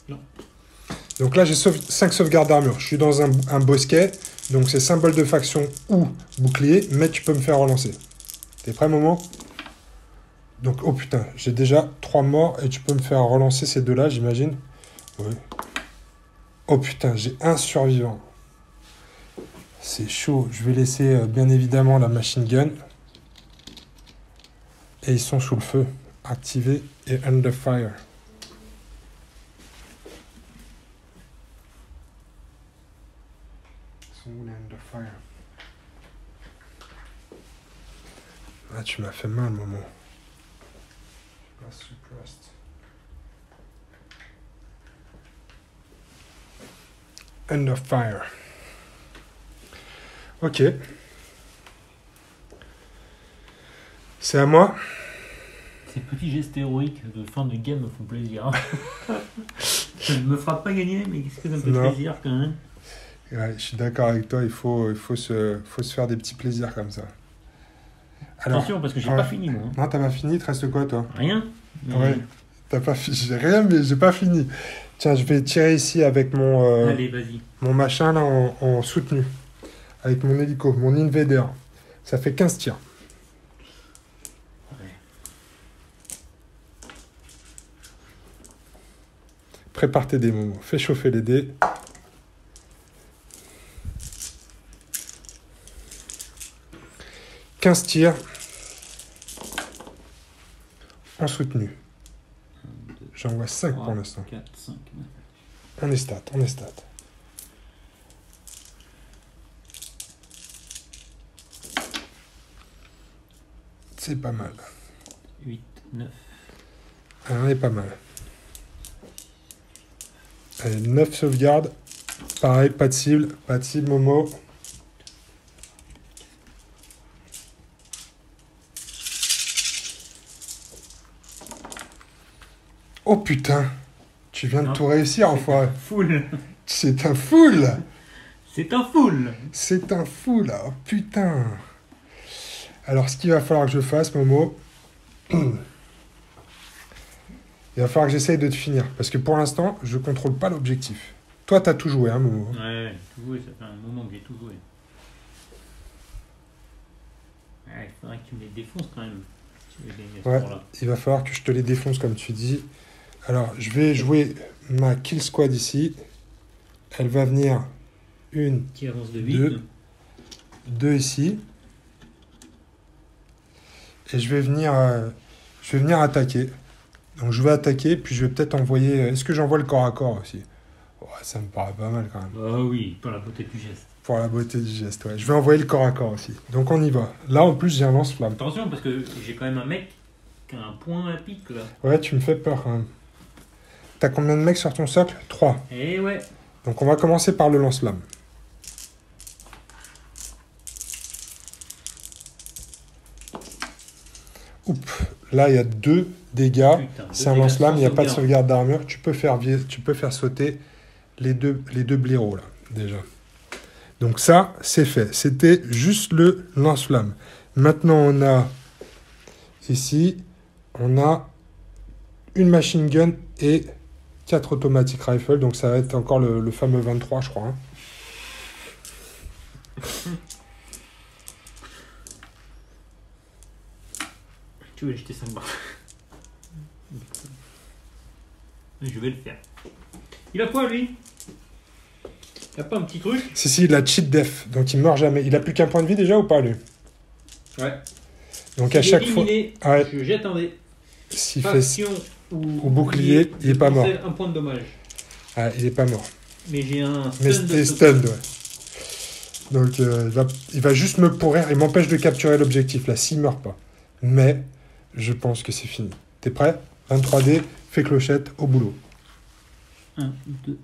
Non. Donc là, j'ai 5 sauvegardes d'armure. Je suis dans un bosquet. Donc, c'est symbole de faction ou bouclier. Mais tu peux me faire relancer. T'es prêt, Momo? Donc, oh putain, j'ai déjà 3 morts. Et tu peux me faire relancer ces 2-là, j'imagine? Oui. Oh putain, j'ai un survivant. C'est chaud. Je vais laisser bien évidemment la machine gun. Et ils sont sous le feu. Activé et under fire. Ils sont où les under fire? Ah, tu m'as fait mal, Momo. Je suis pas suppressed. Under fire. Ok. C'est à moi. Ces petits gestes héroïques de fin de game me font plaisir. Ça ne me fera pas gagner, mais qu'est-ce que ça me fait Non. plaisir quand même. Ouais, je suis d'accord avec toi. Il faut se faire des petits plaisirs comme ça. Alors, Attention, parce que j'ai ouais. pas fini, moi. hein. Non, t'as pas fini. Il te reste quoi, toi? Rien. Mais- Ouais. T'as pas fini. J'ai rien, mais j'ai pas fini. Tiens, je vais tirer ici avec mon Allez, vas-y. mon machin là en soutenu. Avec mon hélico, mon invader. Ça fait 15 tirs. Ouais. Prépare tes dés, Momo. Fais chauffer les dés. « 15 tirs en soutenu. J'en vois 5 pour l'instant. 4, 5. On est stat, on est stat. C'est pas mal. 8, 9. On est pas mal. Allez, 9 sauvegardes. Pareil, pas de cible. Pas de cible, Momo. Oh putain! Tu viens de Non. tout réussir, enfoiré. Full. C'est un full! C'est un full. C'est un full! Oh putain! Alors, ce qu'il va falloir que je fasse, Momo, il va falloir que j'essaye de te finir. Parce que pour l'instant, je contrôle pas l'objectif. Toi, t'as tout joué, hein, Momo? Ouais, tout joué, ça fait un moment que j'ai tout joué. Ouais, il faudrait que tu me les défonces quand même. Si tu veux gagner ce Ouais. tour-là. Il va falloir que je te les défonce, comme tu dis. Alors, je vais jouer ma kill squad ici. Elle va venir une, Qui avance de 8. Deux. 2 ici. Et je vais venir attaquer. Donc, je vais attaquer, puis je vais peut-être envoyer... Est-ce que j'envoie le corps à corps aussi? Ouais, ça me paraît pas mal, quand même. Bah oui, pour la beauté du geste. Pour la beauté du geste, ouais. Je vais envoyer le corps à corps aussi. Donc, on y va. Là, en plus, j'ai un lance-flamme. Attention, parce que j'ai quand même un mec qui a un point à pique là. Ouais, tu me fais peur, quand même. T'as combien de mecs sur ton socle? 3. Eh ouais. Donc, on va commencer par le lance-flamme. Oups, Là, il y a 2 dégâts. Putain, C'est deux un dégâts lance-flamme, sans il n'y a pas de sauvegarde. sauvegarde d'armure. Tu peux faire sauter les deux blaireaux, là, déjà. Donc ça, c'est fait. C'était juste le lance-flamme. Maintenant, on a ici, on a une machine gun et 4 automatic rifles. Donc ça va être encore le fameux 23, je crois. Hein. Tu veux jeter 5 balles. Je vais le faire. Il a quoi, lui? Il a pas un petit truc? Si, il a cheat def. Donc il meurt jamais. Il a plus qu'un point de vie déjà ou pas, lui? Ouais. Donc à chaque fois... Éliminé, Ouais. je jette un dé. S'il fait... Faction ou bouclier, il est pas mort. Un point de dommage. Ah, il est pas mort. Mais j'ai un stun Mais de c'était stun. stunned, ouais. Donc il va juste me pourrir. Il m'empêche de capturer l'objectif, là, s'il meurt pas. Mais je pense que c'est fini. T'es prêt? 23D, fais clochette, au boulot. 1, 2,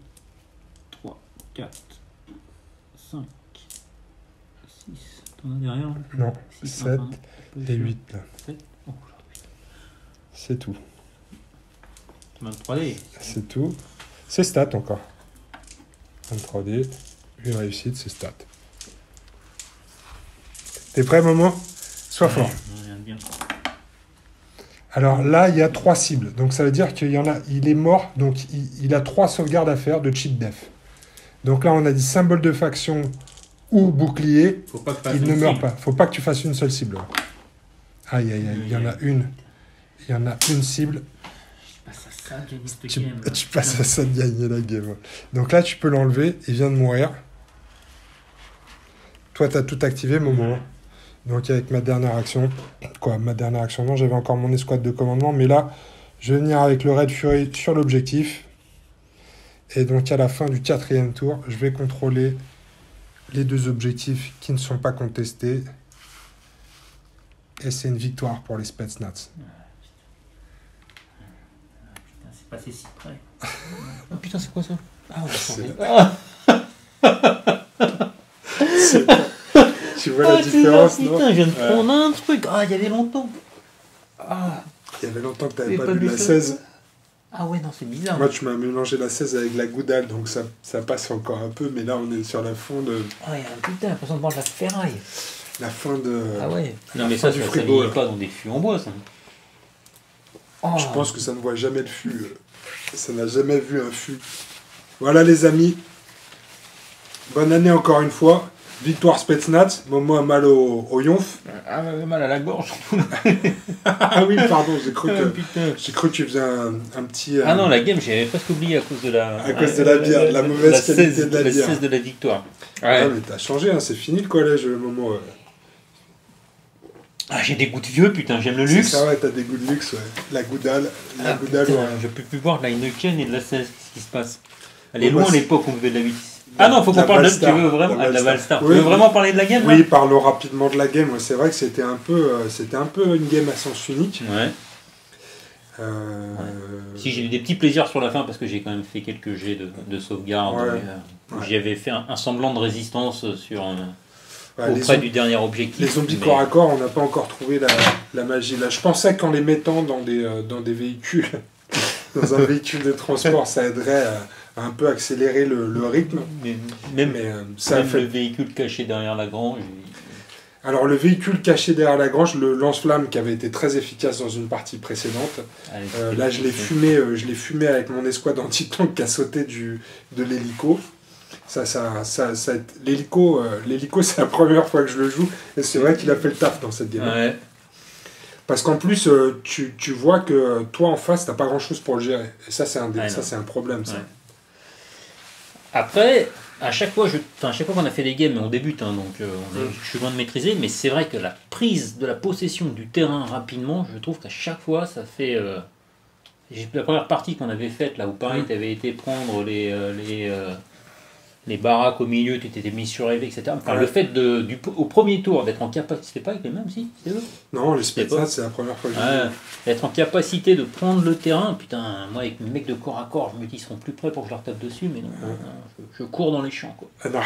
3, 4, 5, 6. T'en as derrière? Non, 6, 7 et 8, là. 7. Oh, C'est tout. 23D. C'est tout. C'est stat encore. 23D, une réussite, c'est stat. T'es prêt, Momo? Sois fort. Bien. Alors là, il y a 3 cibles. Donc ça veut dire qu'il y en a. Il est mort, donc il a 3 sauvegardes à faire de cheat def. Donc là, on a dit symbole de faction ou bouclier. Faut pas que Il ne meurt pas. Faut pas que tu fasses une seule cible. Aïe, aïe, aïe. Il y en a une. Il y en a une cible. Je passe à ça, gagner cette game. Tu passes à ça de gagner la game. Donc là, tu peux l'enlever. Il vient de mourir. Toi, tu as tout activé, Momo. Donc avec ma dernière action. Ma dernière action, non, j'avais encore mon escouade de commandement. Mais là, je vais venir avec le Red Fury sur l'objectif. Et donc à la fin du 4e tour, je vais contrôler les 2 objectifs qui ne sont pas contestés. Et c'est une victoire pour les Spetsnaz. Putain, c'est passé si près. Oh putain, c'est quoi ça? Ah ouais, c'est... Tu vois la différence, non? Putain, je viens de prendre un truc. Ah, il y avait longtemps. Ah, il y avait longtemps que tu n'avais T'avais pas pas vu vu la ça 16. ah ouais, non, c'est bizarre. Moi, tu m'as mélangé la 16 avec la Goudal, donc ça passe encore un peu. Mais là, on est sur la fin de... Ah, il y a un putain, l'impression de voir de la ferraille. La fin de... Ah ouais. la Non, mais fin ça, du ça frigo, s'aligne là. pas dans des fûts en bois, ça. Oh. Je pense que ça ne voit jamais le fût. Ça n'a jamais vu un fût. Voilà, les amis. Bonne année encore une fois. Victoire Spetsnaz. Momo a mal au yonf. Ah, mal à la gorge. Ah oui, pardon, j'ai cru Ah, que... putain. J'ai cru que tu faisais un petit... Ah non, la game, j'avais presque oublié à cause de la... À cause de la bière, de la mauvaise qualité 16, de la bière. 16 de la victoire. Ouais, Ouais. mais t'as changé, hein, c'est fini le collège, Momo. Ah, j'ai des goûts de vieux, putain, j'aime le C'est luxe. ça, ouais, t'as des goûts de luxe, ouais. La Goudal, Ah, Goudal, putain, ouais. je peux plus boire de la Heineken et de la 16, qu'est-ce qui se passe? Elle Bon, est loin bah, l'époque où on buvait de la 8. Ah non, faut qu'on La parle de... Tu Valstar, veux vraiment... la Ah, de la Valstar. Valstar. Oui, Tu veux oui. vraiment parler de la game, là? Oui, parlons rapidement de la game. Ouais, c'est vrai que c'était un peu une game à sens unique. Ouais. Euh, Si j'ai eu des petits plaisirs sur la fin parce que j'ai quand même fait quelques jets de sauvegarde. Ouais. Ouais. J'y avais fait un semblant de résistance sur ouais, auprès du dernier objectif. les zombies mais- corps à corps, on n'a pas encore trouvé la magie. Là, je pensais qu'en les mettant dans des véhicules, dans un véhicule de transport, ça aiderait à un peu accélérer le rythme. Mais même, Mais ça a même fait. le véhicule caché derrière la grange. Alors le véhicule caché derrière la grange, le lance-flamme qui avait été très efficace dans une partie précédente. Là je l'ai fumé avec mon escouade anti-tank qui a sauté de l'hélico. L'hélico c'est la première fois que je le joue et c'est vrai qu'il a fait le taf dans cette game. Ouais. Parce qu'en plus tu vois que toi en face t'as pas grand chose pour le gérer. Et ça c'est un problème ça. Ouais. Après, à chaque fois qu'on a fait des games, on débute, hein, donc je suis loin de maîtriser, mais c'est vrai que la prise de la possession du terrain rapidement, je trouve qu'à chaque fois, ça fait... la première partie qu'on avait faite, là où pareil, tu avais été prendre les baraques au milieu, tu t'étais mis sur élevé, etc. Enfin, Ouais. le fait au premier tour d'être en capacité... C'était pas avec les mêmes, si? C'était eux? Non, les C'était Spetsnaz pas. c'est la première fois que je Ouais, joue. d'être en capacité de prendre le terrain, putain, moi avec mes mecs de corps à corps, je me dis ils seront plus prêts pour que je leur tape dessus, mais non, je cours dans les champs, quoi. Ah, non.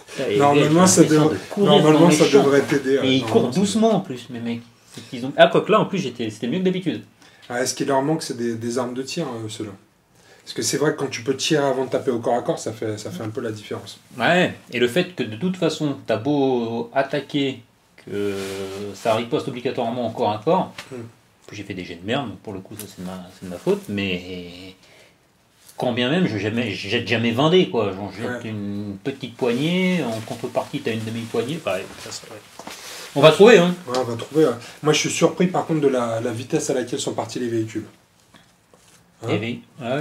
Putain, et les Normalement, gars, ça j'ai l'impression devrait- de courir dans Normalement les ça champs, devrait quoi. t'aider. Et ils Normalement, courent doucement en plus, mes mecs. C'est qu'ils ont... Ah, quoi que là, en plus, c'était mieux que d'habitude. Ouais, ce qui leur manque, c'est des armes de tir, ceux-là. Parce que c'est vrai que quand tu peux tirer avant de taper au corps à corps, ça fait un peu la différence. Ouais, et le fait que de toute façon, t'as beau attaquer, que ça riposte obligatoirement au corps à corps, j'ai fait des jets de merde, pour le coup, ça c'est de ma faute, mais quand bien même, je jette jamais 20 dés, quoi. J'en jette une petite poignée, en contrepartie, t'as une demi-poignée, pareil, ça serait... On va trouver, hein. Ouais, on va trouver. Ouais. Moi, je suis surpris par contre de la vitesse à laquelle sont partis les véhicules. Hein,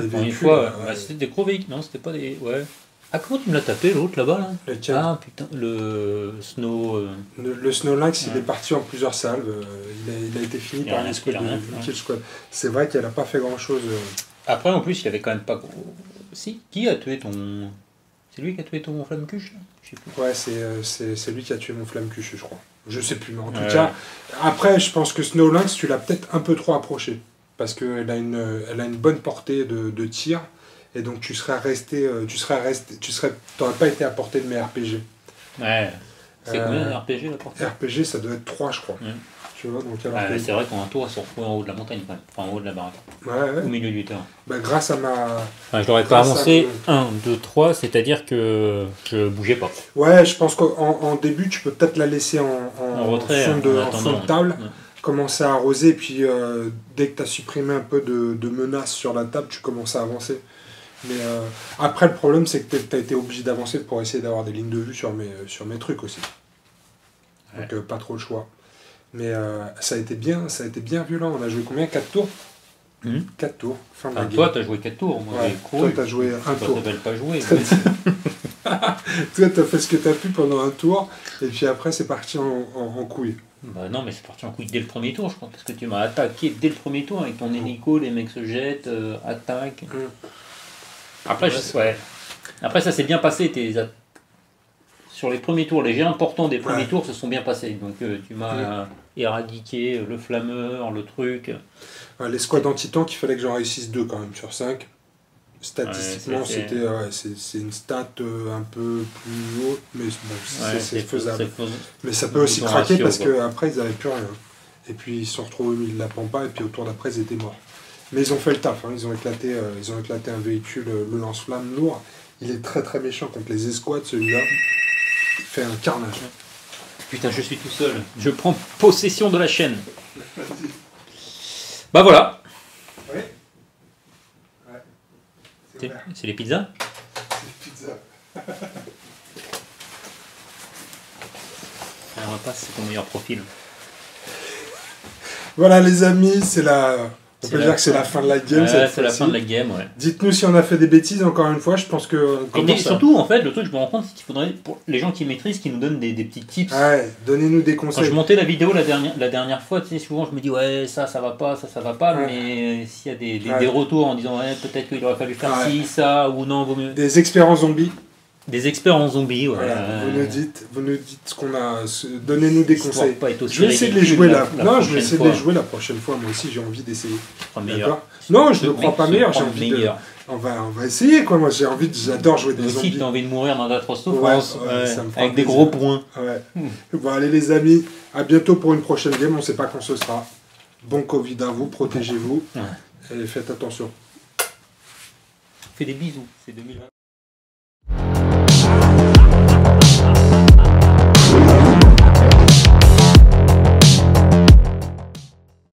des véhicules, fois, c'était des gros véhicules, non, c'était pas des... Ouais. Ah, comment tu me l'as tapé, l'autre, là-bas, là Ah, putain, le Snow... Le Snow Lynx, il est parti en plusieurs salves. Il a été fini par une escouade de Kill Squad. C'est vrai qu'elle n'a pas fait grand-chose. Après, en plus, il avait quand même pas gros... Si, qui a tué ton... C'est lui qui a tué ton flamme-cuche, là? Je sais plus. Ouais, c'est lui qui a tué mon flamme-cuche, je crois. Je sais plus, mais en tout cas... Après, je pense que Snow Lynx, tu l'as peut-être un peu trop approché. Parce qu'elle a une bonne portée de tir. Et donc tu serais t'aurais pas été à portée de mes RPG. Ouais. C'est combien de RPG la portée? RPG, ça doit être 3, je crois. Tu vois, donc c'est vrai qu'en un tour, elle se retrouve en haut de la montagne, quand même. Enfin, en haut de la baraque. Ouais. Au milieu du terrain. Bah, grâce à ma... Enfin, je l'aurais pas avancé 1, 2, 3, c'est-à-dire que je bougeais pas. Ouais, je pense qu'en début, tu peux peut-être la laisser en retrait, fond de table. Commencer à arroser, et puis dès que tu as supprimé un peu de menaces sur la table, tu commences à avancer. Mais après, le problème, c'est que tu as été obligé d'avancer pour essayer d'avoir des lignes de vue sur mes trucs aussi. Ouais. Donc pas trop le choix. Mais ça a été bien violent. On a joué combien? 4 tours 4 tours. Fin de la game. Toi, tu as joué 4 tours. Moi, toi, tu as joué un tour. Ça s'appelle pas jouer. Toi, tu as fait ce que tu as pu pendant un tour, et puis après, c'est parti en couille. Bah non, mais c'est parti en couille dès le premier tour, je crois, parce que tu m'as attaqué dès le premier tour avec ton hélico, les mecs se jettent, attaquent. Après, Après, ça s'est bien passé. Sur les premiers tours, les jets importants des premiers tours se sont bien passés. Donc, tu m'as éradiqué le flammeur, le truc. Les squads anti-tank, il fallait que j'en réussisse 2 quand même sur 5. Statistiquement, c'est une stat un peu plus haute, mais bon, c'est faisable. Mais ça peut aussi craquer parce qu'après, ils n'avaient plus rien. Et puis, ils se sont retrouvés au milieu de la pampa, et puis au tour d'après, ils étaient morts. Mais ils ont fait le taf, hein. Ils ont éclaté un véhicule, le lance-flamme lourd. Il est très très méchant contre les escouades, celui-là. Il fait un carnage. Putain, je suis tout seul. Je prends possession de la chaîne. Bah voilà. Oui. C'est les pizzas? C'est les pizzas. On va passer, c'est ton meilleur profil. Voilà les amis, on peut dire que c'est la fin de la game. C'est la fin de la game, ouais. Dites-nous si on a fait des bêtises, encore une fois, je pense que... Surtout, en fait, le truc, je me rends compte, c'est qu'il faudrait, pour les gens qui maîtrisent, qui nous donnent des petits tips. Ouais, donnez-nous des conseils. Quand je montais la vidéo la dernière fois, tu sais, souvent je me dis, ouais, ça va pas, ça va pas, mais s'il y a des retours en disant, ouais, peut-être qu'il aurait fallu faire ci, ça, ou non, vaut mieux... Des experts en zombies. Des experts en zombies, ouais. Voilà. Vous nous dites ce qu'on a. Donnez-nous des conseils. Je vais essayer de les jouer je vais essayer de les jouer la prochaine fois. Moi aussi, j'ai envie d'essayer. D'accord. Non, je ne crois pas meilleur. J'ai envie de. On va essayer, quoi. Moi, j'adore jouer des zombies. Si tu as envie de mourir dans Atrosto, avec des gros points. Ouais. Bon, allez, les amis, à bientôt pour une prochaine game. On ne sait pas quand ce sera. Bon Covid à vous, protégez-vous et faites attention. Fais des bisous. C'est 2020.